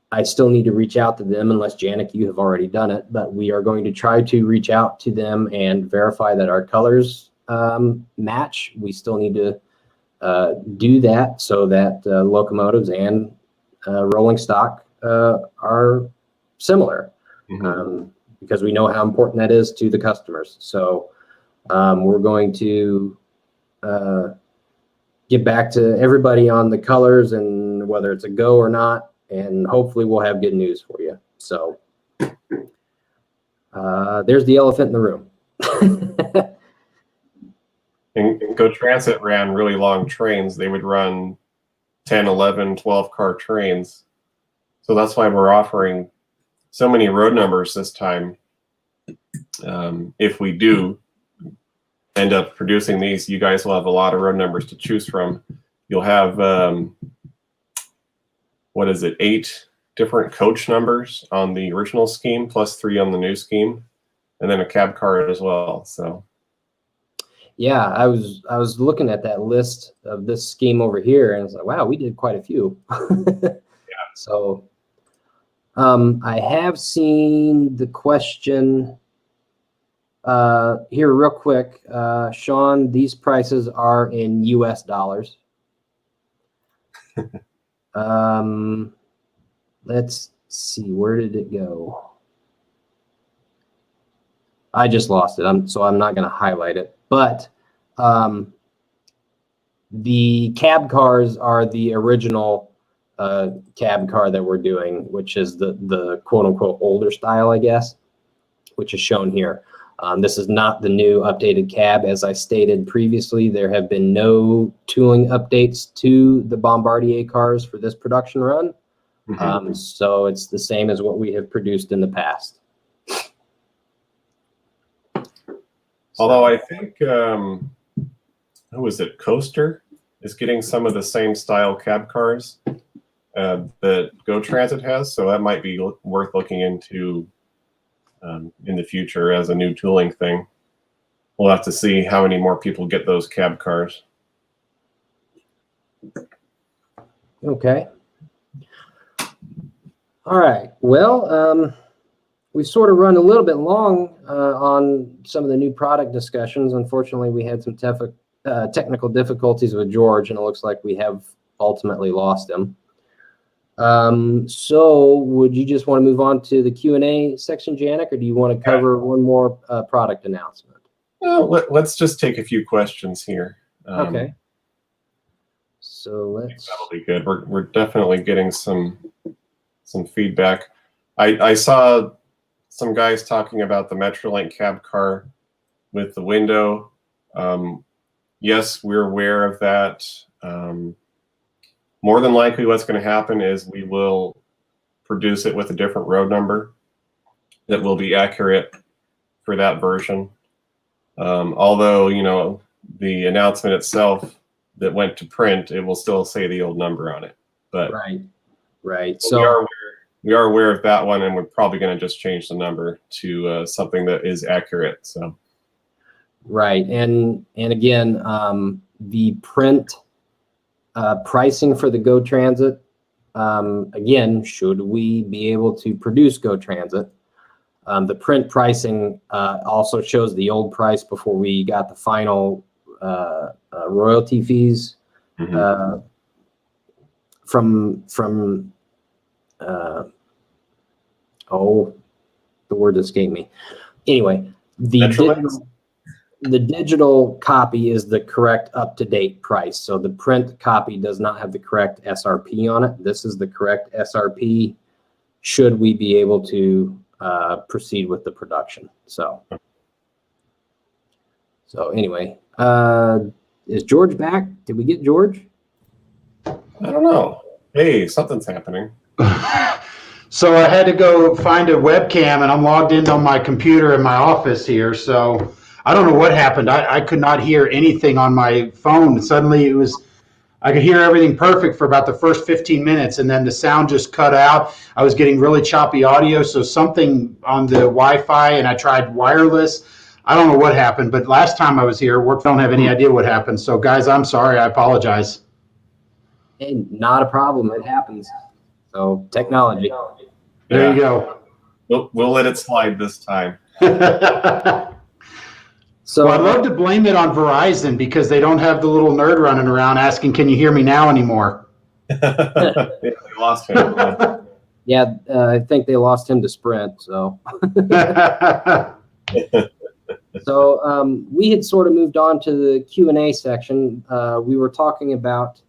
I still need to reach out to them, unless Janik, you have already done it, but we are going to try to reach out to them and verify that our colors match. We still need to do that so that locomotives and rolling stock are similar, because we know how important that is to the customers. So we're going to get back to everybody on the colors and whether it's a go or not, and hopefully we'll have good news for you. So there's the elephant in the room. And Go Transit ran really long trains. They would run 10, 11, 12 car trains. So that's why we're offering so many road numbers this time. If we do end up producing these, you guys will have a lot of road numbers to choose from. You'll have, 8 different coach numbers on the original scheme, plus 3 on the new scheme, and then a cab car as well. So yeah, I was looking at that list of this scheme over here, and I was like, wow, we did quite a few. Yeah. So I have seen the question here real quick. Sean, these prices are in US dollars. Let's see, where did it go? I just lost it. So I'm not going to highlight it. But the cab cars are the original cab car that we're doing, which is the quote unquote older style, I guess, which is shown here. This is not the new updated cab. As I stated previously, there have been no tooling updates to the Bombardier cars for this production run. So it's the same as what we have produced in the past. Although I think, who was it, Coaster is getting some of the same style cab cars that Go Transit has. So that might be worth looking into in the future as a new tooling thing. We'll have to see how many more people get those cab cars. Okay. All right. Well, we sort of run a little bit long on some of the new product discussions. Unfortunately, we had some technical difficulties with George, and it looks like we have ultimately lost him. So would you just want to move on to the Q&A section, Janik, or do you want to cover one more product announcement? Let's just take a few questions here. Okay. So let's... That'll be good. We're definitely getting some feedback. I saw some guys talking about the Metrolink Cab Car with the window. Yes, we're aware of that. More than likely what's going to happen is we will produce it with a different road number that will be accurate for that version. Although, the announcement itself that went to print, it will still say the old number on it. But right. So we are aware of that one, and we're probably going to just change the number to something that is accurate. So. Right, and again, the print pricing for the Go Transit. Again, should we be able to produce Go Transit? The print pricing also shows the old price before we got the final royalty fees from the word escaped me. Anyway, the digital copy is the correct up-to-date price. So the print copy does not have the correct SRP on it. This is the correct SRP should we be able to proceed with the production. So anyway, is George back? Did we get George? I don't know. Hey, something's happening. So I had to go find a webcam, and I'm logged in on my computer in my office here. So I don't know what happened. I could not hear anything on my phone. Suddenly I could hear everything perfect for about the first 15 minutes, and then the sound just cut out. I was getting really choppy audio, so something on the Wi-Fi, and I tried wireless. I don't know what happened, but last time I was here, I don't have any idea what happened. So guys, I'm sorry. I apologize. Hey, not a problem. It happens. So technology. There you go. We'll let it slide this time. So I'd love to blame it on Verizon because they don't have the little nerd running around asking, "Can you hear me now?" anymore. Yeah, we lost him. yeah, I think they lost him to Sprint. So we had sort of moved on to the Q&A section. We were talking about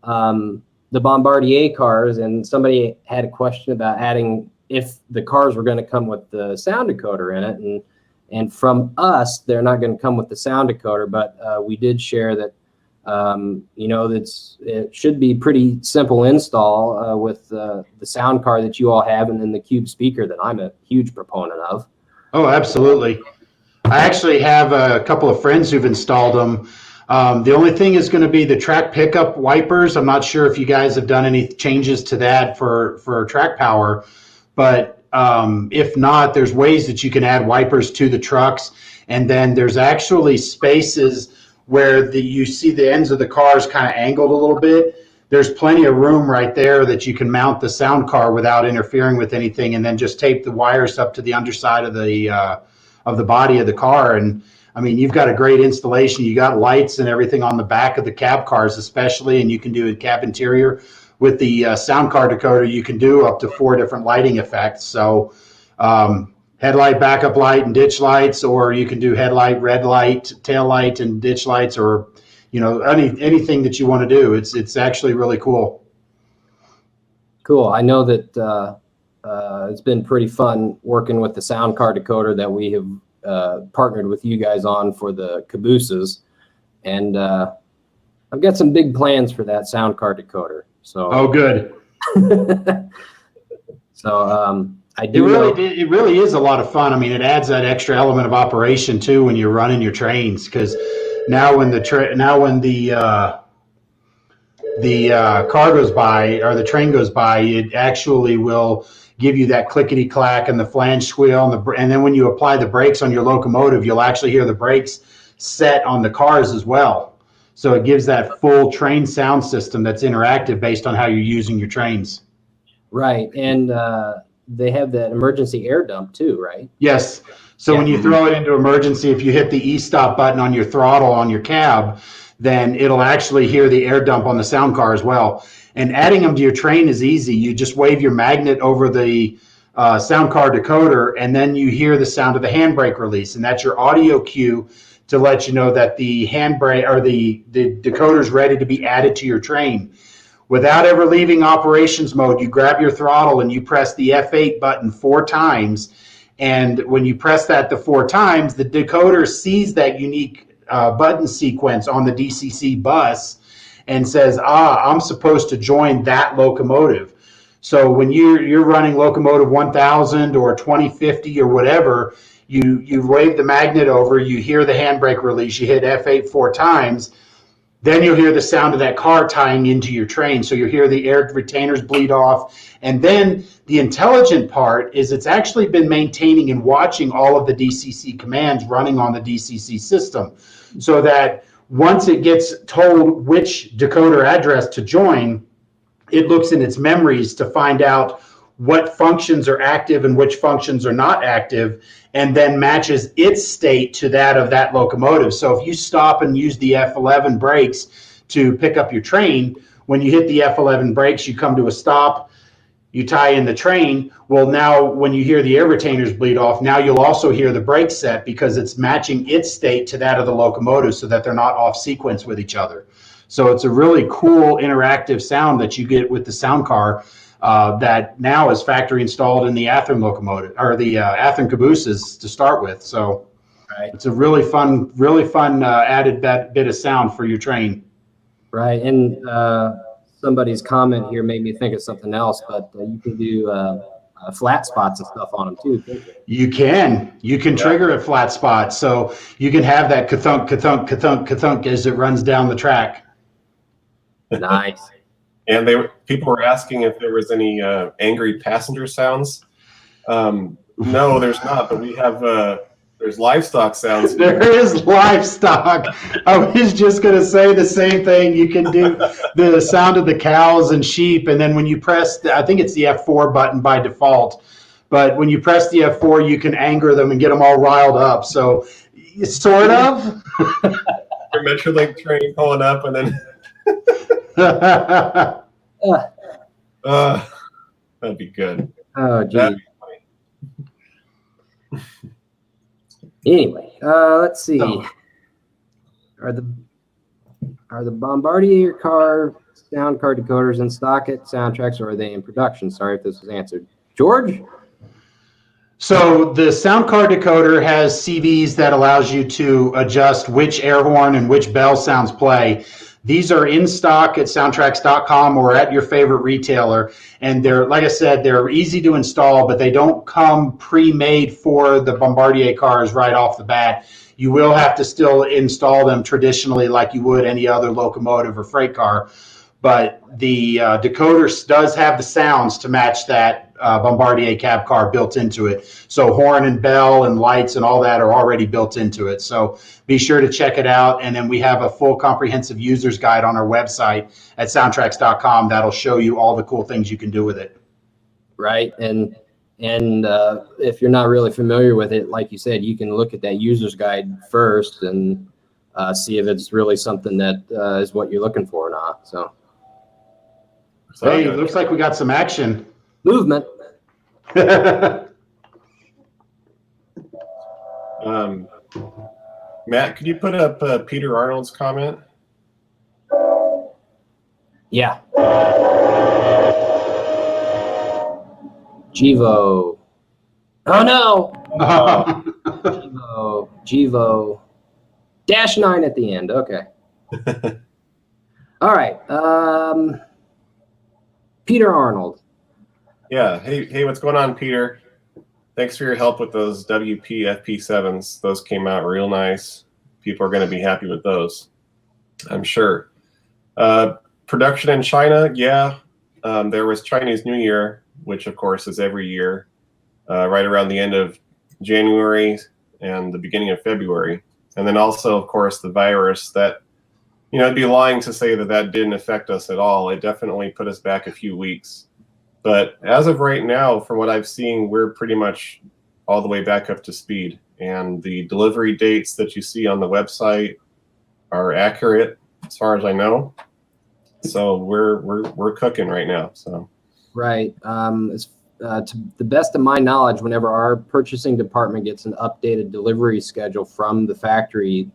the Bombardier cars, and somebody had a question about adding if the cars were going to come with the sound decoder in it, and from us they're not going to come with the sound decoder, but we did share that it should be pretty simple install with the sound card that you all have, and then the Cube speaker that I'm a huge proponent of. Oh, absolutely. I actually have a couple of friends who've installed them. The only thing is going to be the track pickup wipers. I'm not sure if you guys have done any changes to that for track power, but if not, there's ways that you can add wipers to the trucks. And then there's actually spaces where you see the ends of the cars kind of angled a little bit. There's plenty of room right there that you can mount the sound car without interfering with anything, and then just tape the wires up to the underside of the body of the car. And I mean, you've got a great installation. You got lights and everything on the back of the cab cars, especially, and you can do a cab interior with the sound card decoder. You can do up to 4 different lighting effects. So headlight, backup light, and ditch lights, or you can do headlight, red light, tail light, and ditch lights, or anything that you want to do. It's actually really cool. Cool. I know that it's been pretty fun working with the sound card decoder that we have partnered with you guys on for the cabooses, and I've got some big plans for that sound card decoder. So good. So I do. It really is a lot of fun. I mean, it adds that extra element of operation too when you're running your trains, because now when the car goes by, or the train goes by, it actually will give you that clickety clack and the flange squeal, and then when you apply the brakes on your locomotive, you'll actually hear the brakes set on the cars as well. So it gives that full train sound system that's interactive based on how you're using your trains. Right, and they have that emergency air dump too, right? Yes. So when you throw it into emergency, if you hit the e-stop button on your throttle on your cab, then it'll actually hear the air dump on the sound car as well. And adding them to your train is easy. You just wave your magnet over the sound card decoder, and then you hear the sound of the handbrake release, and that's your audio cue to let you know that the handbrake or the decoder is ready to be added to your train. Without ever leaving operations mode, you grab your throttle and you press the F8 button 4 times. And when you press that the 4 times, the decoder sees that unique button sequence on the DCC bus and says, I'm supposed to join that locomotive. So when you're running locomotive 1000 or 2050 or whatever, you wave the magnet over, you hear the handbrake release, you hit F8 4 times, then you'll hear the sound of that car tying into your train. So you'll hear the air retainers bleed off. And then the intelligent part is it's actually been maintaining and watching all of the DCC commands running on the DCC system, so that once it gets told which decoder address to join, it looks in its memories to find out what functions are active and which functions are not active, and then matches its state to that of that locomotive. So if you stop and use the F11 brakes to pick up your train, when you hit the F11 brakes, you come to a stop, you tie in the train. Well, now when you hear the air retainers bleed off, now you'll also hear the brake set, because it's matching its state to that of the locomotive so that they're not off sequence with each other. So it's a really cool interactive sound that you get with the sound car that now is factory installed in the Athearn locomotive, or the Athearn cabooses to start with. So it's a really fun added bit of sound for your train. Right, and somebody's comment here made me think of something else, but you can do flat spots and stuff on them too. You can trigger a flat spot, so you can have that ka-thunk, ka-thunk, ka-thunk, ka-thunk as it runs down the track. Nice. And people were asking if there was any angry passenger sounds. No, there's not, but we have there's livestock sounds. There is livestock. I was just going to say the same thing. You can do the sound of the cows and sheep, and then when you press, I think it's the F4 button by default, but when you press the F4, you can anger them and get them all riled up. So, sort of. Your Metrolink train pulling up, and then that'd be good. Oh, geez. Anyway, let's see. Are the Bombardier car sound card decoders in stock at SoundTraxx, or are they in production? Sorry if this was answered. George? So the sound card decoder has CVs that allows you to adjust which air horn and which bell sounds play. These are in stock at SoundTraxx.com or at your favorite retailer. And they're, like I said, they're easy to install, but they don't come pre-made for the Bombardier cars right off the bat. You will have to still install them traditionally like you would any other locomotive or freight car. But the decoder does have the sounds to match that Bombardier Cab Car built into it. So horn and bell and lights and all that are already built into it. So be sure to check it out. And then we have a full comprehensive user's guide on our website at SoundTraxx.com that'll show you all the cool things you can do with it. Right. And if you're not really familiar with it, like you said, you can look at that user's guide first and see if it's really something that is what you're looking for or not. So. Hey, it looks like we got some action. Movement. Matt, could you put up Peter Arnold's comment? Yeah. Givo. Oh no. Givo. -9 at the end. Okay. All right. Peter Arnold. Yeah. Hey, what's going on, Peter? Thanks for your help with those WP FP7s. Those came out real nice. People are going to be happy with those, I'm sure. Production in China, yeah. There was Chinese New Year, which of course is every year, right around the end of January and the beginning of February. And then also, of course, the virus that, it'd be lying to say that didn't affect us at all. It definitely put us back a few weeks. But as of right now, from what I've seen, we're pretty much all the way back up to speed. And the delivery dates that you see on the website are accurate, as far as I know. So we're cooking right now. So right. To the best of my knowledge, whenever our purchasing department gets an updated delivery schedule from the factory,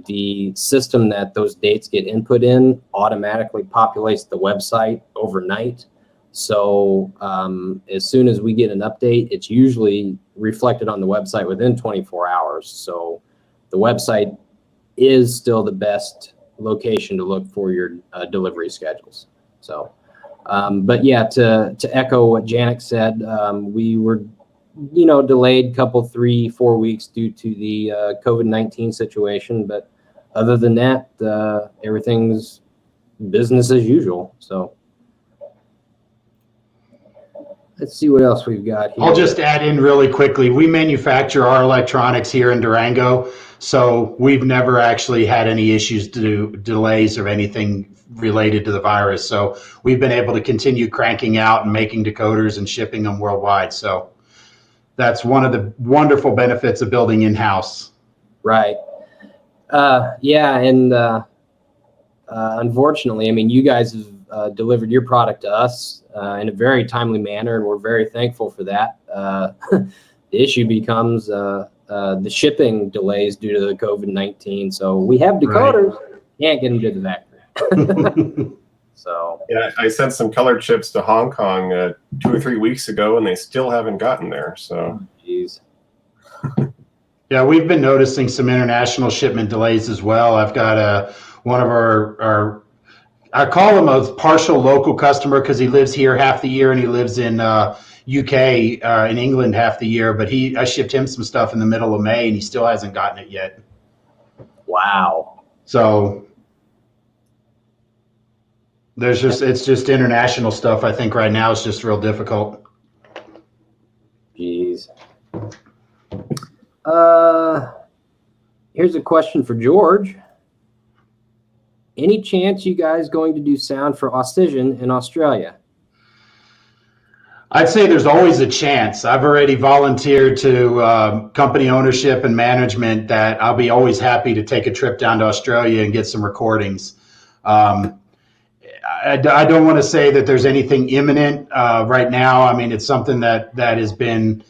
the system that those dates get input in automatically populates the website overnight. So as soon as we get an update, it's usually reflected on the website within 24 hours. So the website is still the best location to look for your delivery schedules. So, but yeah, to echo what Janik said, we were, delayed 3-4 weeks due to the COVID-19 situation, but other than that, everything's business as usual. So let's see what else we've got here. I'll just add in really quickly. We manufacture our electronics here in Durango, so we've never actually had any issues delays or anything related to the virus. So we've been able to continue cranking out and making decoders and shipping them worldwide. So that's one of the wonderful benefits of building in-house. Right. Yeah, and unfortunately, I mean, you guys have delivered your product to us in a very timely manner, and we're very thankful for that. The issue becomes the shipping delays due to the COVID-19. So we have decoders, can't get them to the factory. So yeah, I sent some colored chips to Hong Kong 2 or 3 weeks ago, and they still haven't gotten there. So, geez. Yeah, we've been noticing some international shipment delays as well. I've got one of our I call him a partial local customer because he lives here half the year and he lives in UK in England half the year. But I shipped him some stuff in the middle of May and he still hasn't gotten it yet. Wow. So it's just international stuff. I think right now it's just real difficult. Jeez. Here's a question for George. Any chance you guys going to do sound for Oxygen in Australia? I'd say there's always a chance. I've already volunteered to company ownership and management that I'll be always happy to take a trip down to Australia and get some recordings. I don't want to say that there's anything imminent right now. I mean, it's something that has been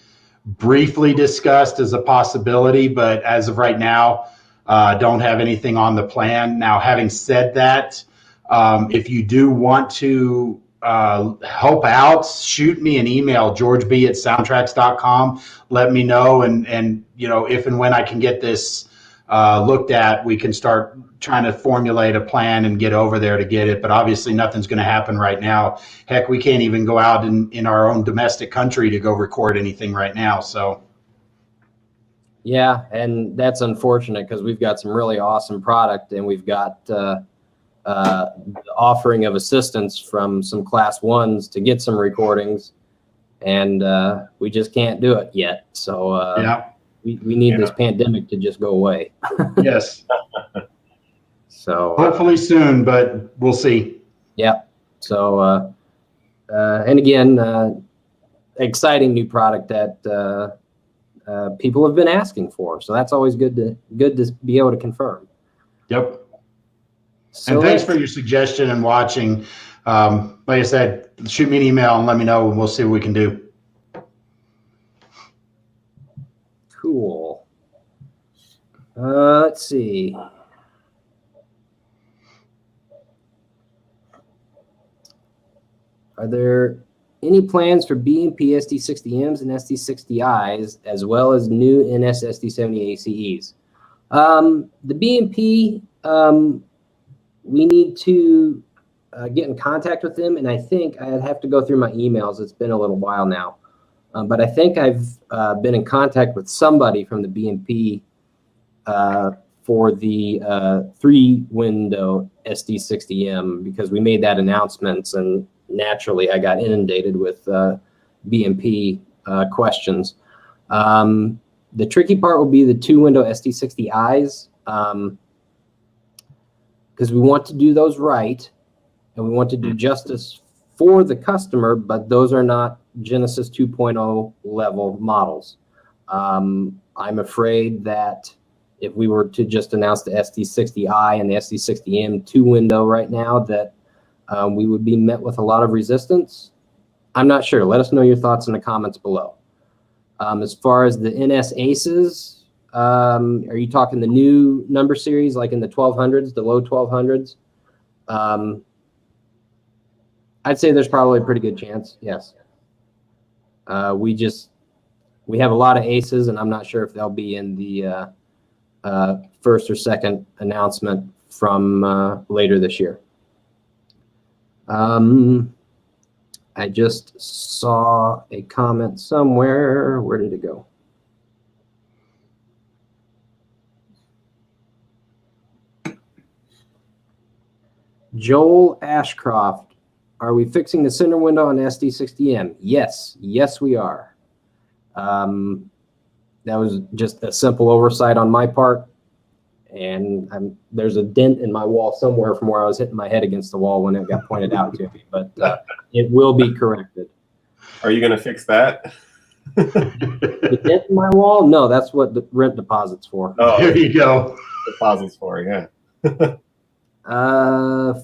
briefly discussed as a possibility, but as of right now, don't have anything on the plan. Now, having said that, if you do want to help out, shoot me an email, georgeb@soundtraxx.com. Let me know, and you know, if and when I can get this looked at, we can start trying to formulate a plan and get over there to get it. But obviously nothing's going to happen right now. Heck, we can't even go out in our own domestic country to go record anything right now. So yeah, and that's unfortunate because we've got some really awesome product, and we've got the offering of assistance from some class ones to get some recordings, and we just can't do it yet. So yeah, we need this pandemic to just go away. yes. So Hopefully soon, but we'll see. Yeah. So and again, exciting new product that people have been asking for. So that's always good to be able to confirm. Yep. So And thanks for your suggestion and watching. Like I said, shoot me an email and let me know, and we'll see what we can do. Cool. Let's see. Are there any plans for BMP SD60Ms and SD60Is, as well as new NS SD70 ACEs? The BMP, we need to get in contact with them, and I think I'd have to go through my emails. It's been a little while now. But I think I've been in contact with somebody from the BMP for the 3-window SD60M, because we made that announcements, and naturally I got inundated with BMP questions. The tricky part will be the 2-window SD60Is, because we want to do those right, and we want to do justice for the customer, but those are not Genesis 2.0 level models. I'm afraid that if we were to just announce the SD60i and the SD60M 2-window right now, that we would be met with a lot of resistance. I'm not sure. Let us know your thoughts in the comments below. As far as the NS Aces, are you talking the new number series, like in the 1200s, the low 1200s? I'd say there's probably a pretty good chance, yes. We have a lot of Aces, and I'm not sure if they'll be in the first or second announcement from later this year. I just saw a comment somewhere. Where did it go? Joel Ashcroft, are we fixing the center window on the SD60M? Yes, we are. That was just a simple oversight on my part, and there's a dent in my wall somewhere from where I was hitting my head against the wall when it got pointed out to me, but it will be corrected. Are you going to fix that? The dent in my wall? No, that's what the rent deposit's for. Oh, There you go. deposits for, yeah.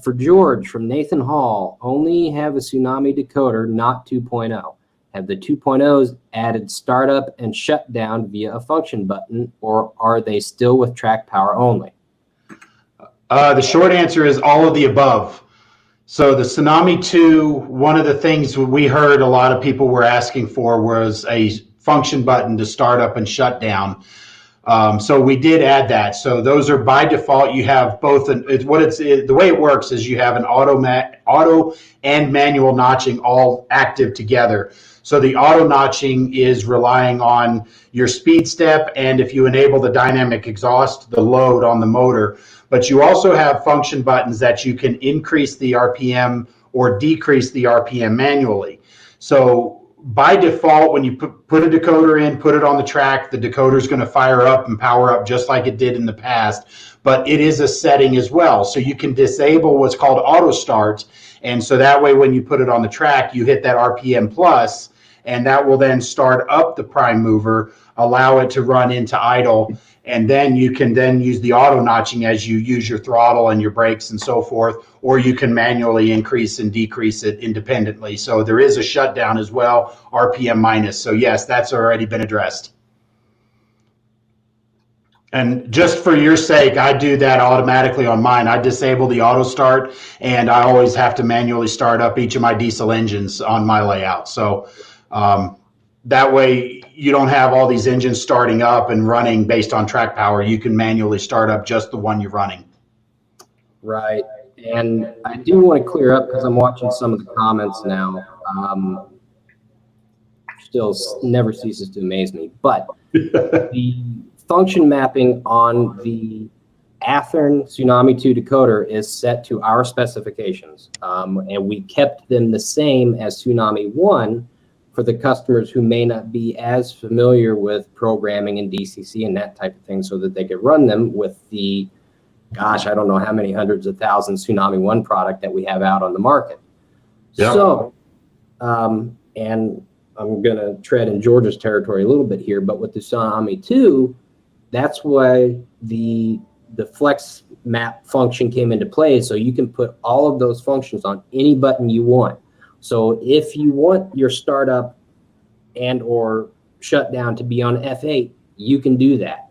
For George from Nathan Hall, only have a Tsunami decoder, not 2.0. Have the 2.0s added startup and shutdown via a function button, or are they still with track power only? The short answer is all of the above. So the Tsunami 2, one of the things we heard a lot of people were asking for was a function button to start up and shut down. So we did add that. So those are by default. You have both. The way it works is you have an auto and manual notching all active together. So the auto notching is relying on your speed step, and if you enable the dynamic exhaust, the load on the motor. But you also have function buttons that you can increase the RPM or decrease the RPM manually. So by default, when you put a decoder in, put it on the track, the decoder is going to fire up and power up just like it did in the past. But it is a setting as well. So you can disable what's called auto start. And so that way, when you put it on the track, you hit that RPM plus, and that will then start up the prime mover, allow it to run into idle. And then you can then use the auto notching as you use your throttle and your brakes and so forth, or you can manually increase and decrease it independently. So there is a shutdown as well, RPM minus. So yes, that's already been addressed. And just for your sake, I do that automatically on mine. I disable the auto start, and I always have to manually start up each of my diesel engines on my layout. So that way you don't have all these engines starting up and running based on track power. You can manually start up just the one you're running. Right. And I do want to clear up, because I'm watching some of the comments now. Still never ceases to amaze me. But the function mapping on the Athearn Tsunami 2 decoder is set to our specifications. And we kept them the same as Tsunami 1 for the customers who may not be as familiar with programming and DCC and that type of thing, so that they could run them with the, gosh, I don't know how many hundreds of thousands Tsunami 1 product that we have out on the market. Yeah. So, and I'm going to tread in Georgia's territory a little bit here, but with the Tsunami 2, that's why the flex map function came into play. So you can put all of those functions on any button you want. So if you want your startup and or shutdown to be on F8, you can do that.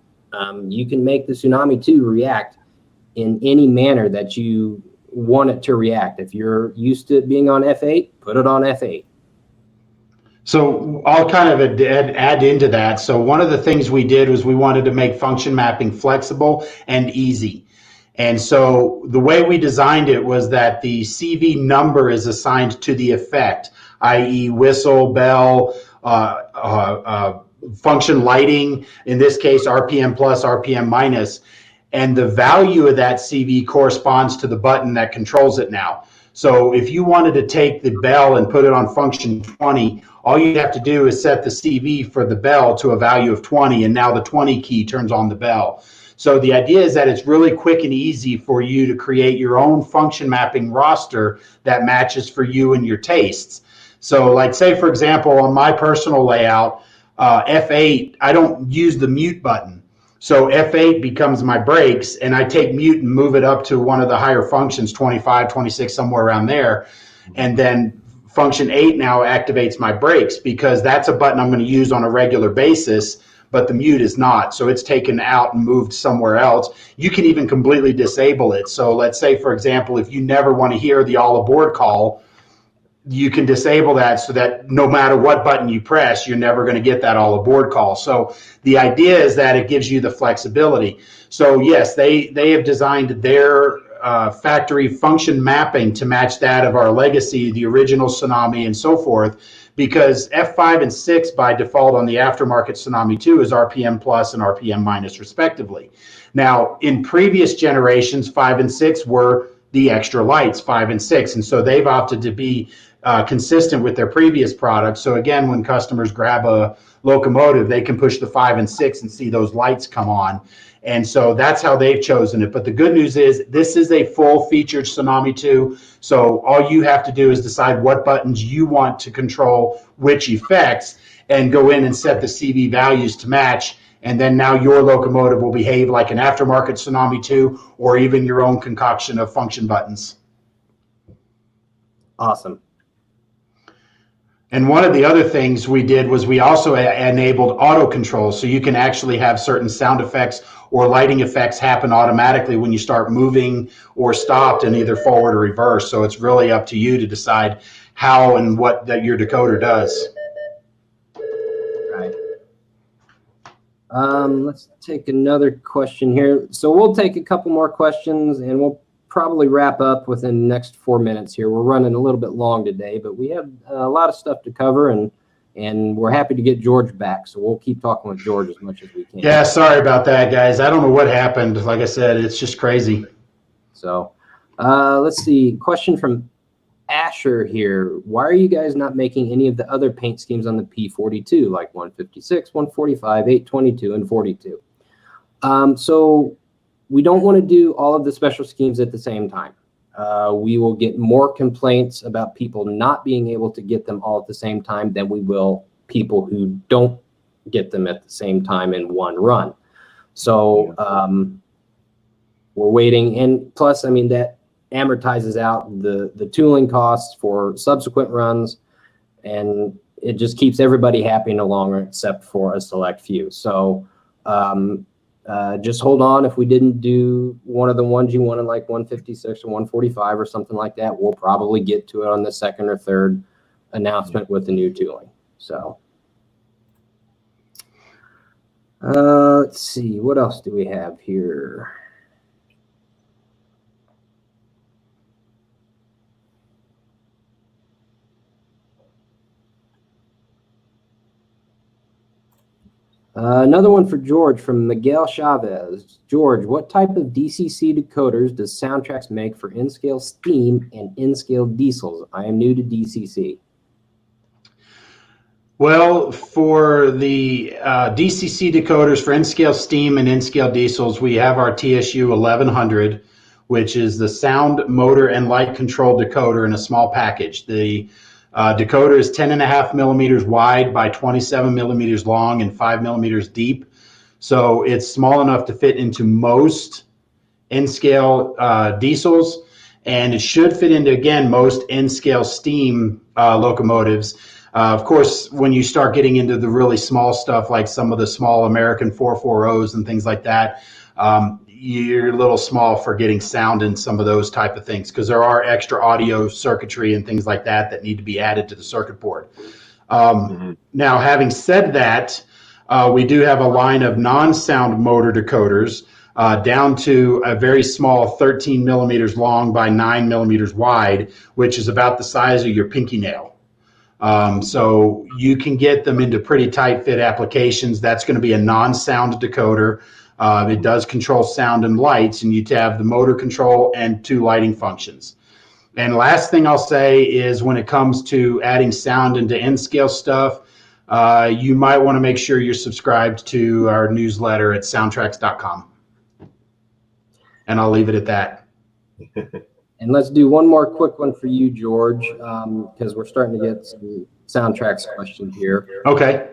You can make the Tsunami 2 react in any manner that you want it to react. If you're used to it being on F8, put it on F8. So I'll kind of add into that. So one of the things we did was we wanted to make function mapping flexible and easy. And so the way we designed it was that the CV number is assigned to the effect, i.e. whistle, bell, function lighting, in this case, RPM plus, RPM minus. And the value of that CV corresponds to the button that controls it now. So if you wanted to take the bell and put it on function 20, all you have to do is set the CV for the bell to a value of 20, and now the 20 key turns on the bell. So the idea is that it's really quick and easy for you to create your own function mapping roster that matches for you and your tastes. So like say, for example, on my personal layout, F8, I don't use the mute button. So F8 becomes my brakes, and I take mute and move it up to one of the higher functions, 25, 26, somewhere around there. And then function 8 now activates my brakes, because that's a button I'm going to use on a regular basis, but the mute is not. So it's taken out and moved somewhere else. You can even completely disable it. So let's say, for example, if you never want to hear the all aboard call, you can disable that so that no matter what button you press, you're never going to get that all aboard call. So the idea is that it gives you the flexibility. So yes, they have designed their factory function mapping to match that of our legacy, the original Tsunami and so forth, because F5 and 6 by default on the aftermarket Tsunami 2 is RPM plus and RPM minus respectively. Now, in previous generations, 5 and 6 were the extra lights, 5 and 6. And so they've opted to be consistent with their previous products. So again, when customers grab a Locomotive, they can push the 5 and 6 and see those lights come on. And so that's how they've chosen it. But the good news is this is a full featured Tsunami 2. So all you have to do is decide what buttons you want to control which effects and go in and set the CV values to match. And then now your Locomotive will behave like an aftermarket Tsunami 2 or even your own concoction of function buttons. Awesome. And one of the other things we did was we also enabled auto control. So you can actually have certain sound effects or lighting effects happen automatically when you start moving or stopped in either forward or reverse. So it's really up to you to decide how and what that your decoder does. Right. Let's take another question here. So we'll take a couple more questions and we'll probably wrap up within the next 4 minutes here. We're running a little bit long today, but we have a lot of stuff to cover, and we're happy to get George back. So we'll keep talking with George as much as we can. Yeah, sorry about that, guys. I don't know what happened. Like I said, it's just crazy. So let's see. Question from Asher here. Why are you guys not making any of the other paint schemes on the P42, like 156, 145, 822, and 42? So we don't want to do all of the special schemes at the same time. We will get more complaints about people not being able to get them all at the same time than we will people who don't get them at the same time in one run. So we're waiting. And plus, I mean, that amortizes out the tooling costs for subsequent runs, and it just keeps everybody happy in the long run except for a select few. So just hold on. If we didn't do one of the ones you wanted, like 156 or 145 or something like that, we'll probably get to it on the second or third announcement with the new tooling. So let's see, what else do we have here? Another one for George from Miguel Chavez. George, what type of DCC decoders does SoundTraxx make for in-scale steam and in-scale diesels? I am new to DCC. Well, for the DCC decoders for in-scale steam and in-scale diesels, we have our TSU 1100, which is the sound, motor, and light control decoder in a small package. The decoder is 10.5 millimeters wide by 27 millimeters long and 5 millimeters deep. So it's small enough to fit into most in-scale diesels, and it should fit into, again, most in-scale steam locomotives. Of course, when you start getting into the really small stuff, like some of the small American 440s and things like that, you're a little small for getting sound in some of those type of things, because there are extra audio circuitry and things like that that need to be added to the circuit board. Now, having said that, we do have a line of non-sound motor decoders down to a very small 13 millimeters long by 9 millimeters wide, which is about the size of your pinky nail. So you can get them into pretty tight fit applications. That's going to be a non-sound decoder. It does control sound and lights, and you have the motor control and 2 lighting functions. And last thing I'll say is, when it comes to adding sound into in-scale stuff, you might want to make sure you're subscribed to our newsletter at SoundTraxx.com. And I'll leave it at that. And let's do one more quick one for you, George, because we're starting to get some SoundTraxx questions here. Okay.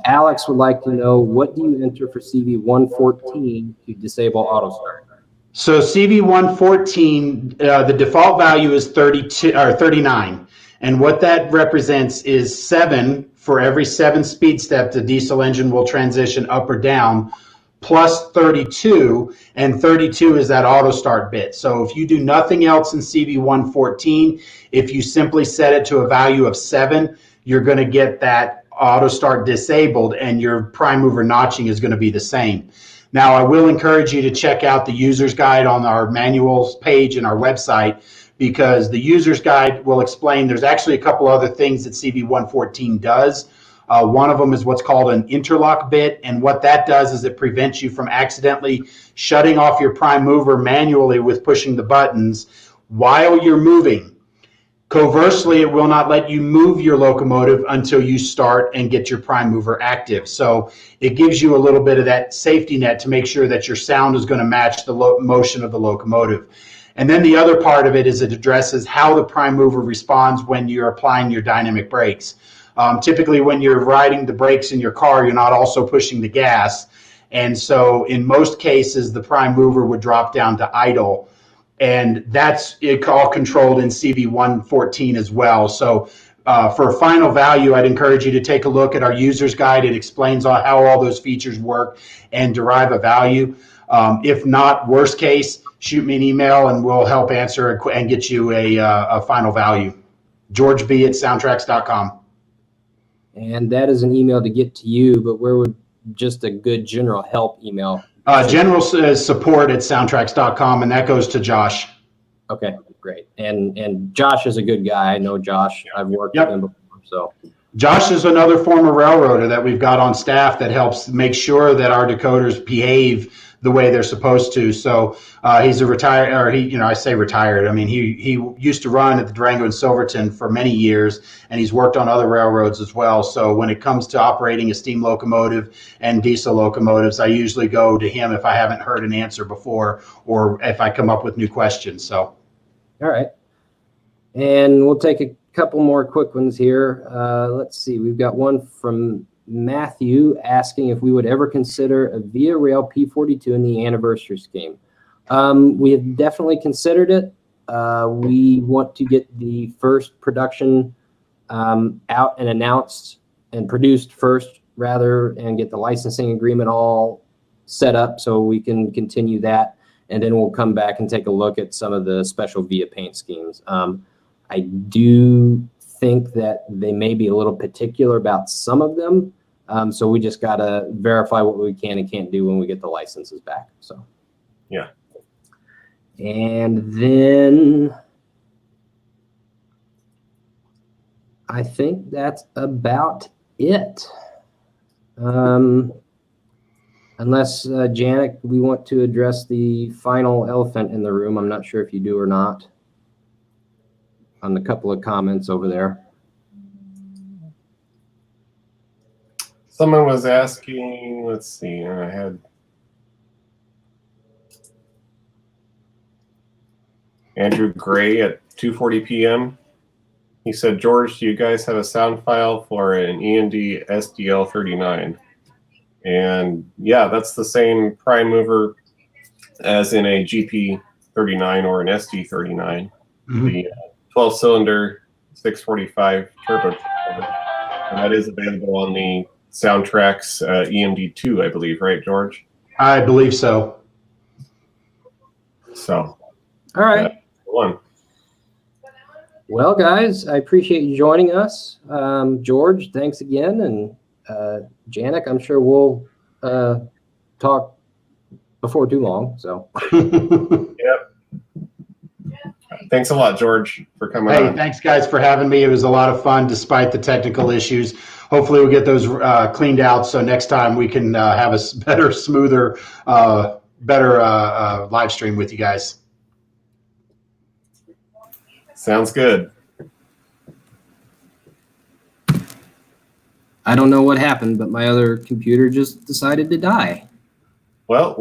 Alex would like to know, what do you enter for CV114 to disable auto start? So CV114, the default value is 32 or 39, and what that represents is 7 for every 7 speed step the diesel engine will transition up or down, plus 32, and 32 is that auto start bit. So if you do nothing else in CV114, if you simply set it to a value of 7, you're going to get that auto start disabled, and your prime mover notching is going to be the same. Now, I will encourage you to check out the user's guide on our manuals page in our website, because the user's guide will explain there's actually a couple other things that CV114 does. One of them is what's called an interlock bit, and what that does is it prevents you from accidentally shutting off your prime mover manually with pushing the buttons, while you're moving. Conversely, it will not let you move your locomotive until you start and get your prime mover active. So it gives you a little bit of that safety net to make sure that your sound is going to match the motion of the locomotive. And then the other part of it is it addresses how the prime mover responds when you're applying your dynamic brakes. Typically, when you're riding the brakes in your car, you're not also pushing the gas. And so in most cases, the prime mover would drop down to idle. And that's all controlled in CV114 as well. So for a final value, I'd encourage you to take a look at our user's guide. It explains how all those features work and derive a value. If not, worst case, shoot me an email and we'll help answer and get you a final value. George B at SoundTraxx.com. And that is an email to get to you, but where would just a good general help email? General support at SoundTraxx.com, and that goes to Josh. Okay, great. And Josh is a good guy. I know Josh. I've worked with him before. So Josh is another former railroader that we've got on staff that helps make sure that our decoders behave the way they're supposed to. So he's a retired, or I say retired. I mean, he used to run at the Durango and Silverton for many years, and he's worked on other railroads as well. So when it comes to operating a steam locomotive and diesel locomotives, I usually go to him if I haven't heard an answer before, or if I come up with new questions. So, all right, and we'll take a couple more quick ones here. Let's see. We've got one from Matthew asking if we would ever consider a Via Rail P42 in the anniversary scheme. We have definitely considered it. We want to get the first production out and announced and produced first, rather, and get the licensing agreement all set up so we can continue that. And then we'll come back and take a look at some of the special Via paint schemes. I do think that they may be a little particular about some of them. So we just got to verify what we can and can't do when we get the licenses back. So, yeah. And then I think that's about it. Unless, Janet, we want to address the final elephant in the room. I'm not sure if you do or not on the couple of comments over there. Someone was asking, let's see, I had Andrew Gray at 2:40 p.m. He said, George, do you guys have a sound file for an E&D SDL39? And yeah, that's the same prime mover as in a GP39 or an SD39. Mm-hmm. The 12-cylinder 645 turbo. And that is available on the SoundTraxx EMD2, I believe, right, George? I believe so. So, all right. One. Well, guys, I appreciate you joining us. George, thanks again. And Janik, I'm sure we'll talk before too long. So, yep. Thanks a lot, George, for coming on. Thanks, guys, for having me. It was a lot of fun despite the technical issues. Hopefully we'll get those cleaned out so next time we can have a better, smoother, better live stream with you guys. Sounds good. I don't know what happened, but my other computer just decided to die. Well,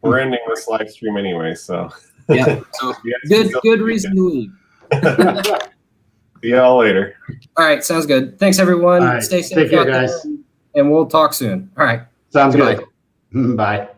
we're ending this live stream anyway, so. Yeah, so good reason to leave. See y'all later. All right, sounds good. Thanks, everyone. Right, stay safe. Take care, guys. And we'll talk soon. All right. Sounds good. Bye.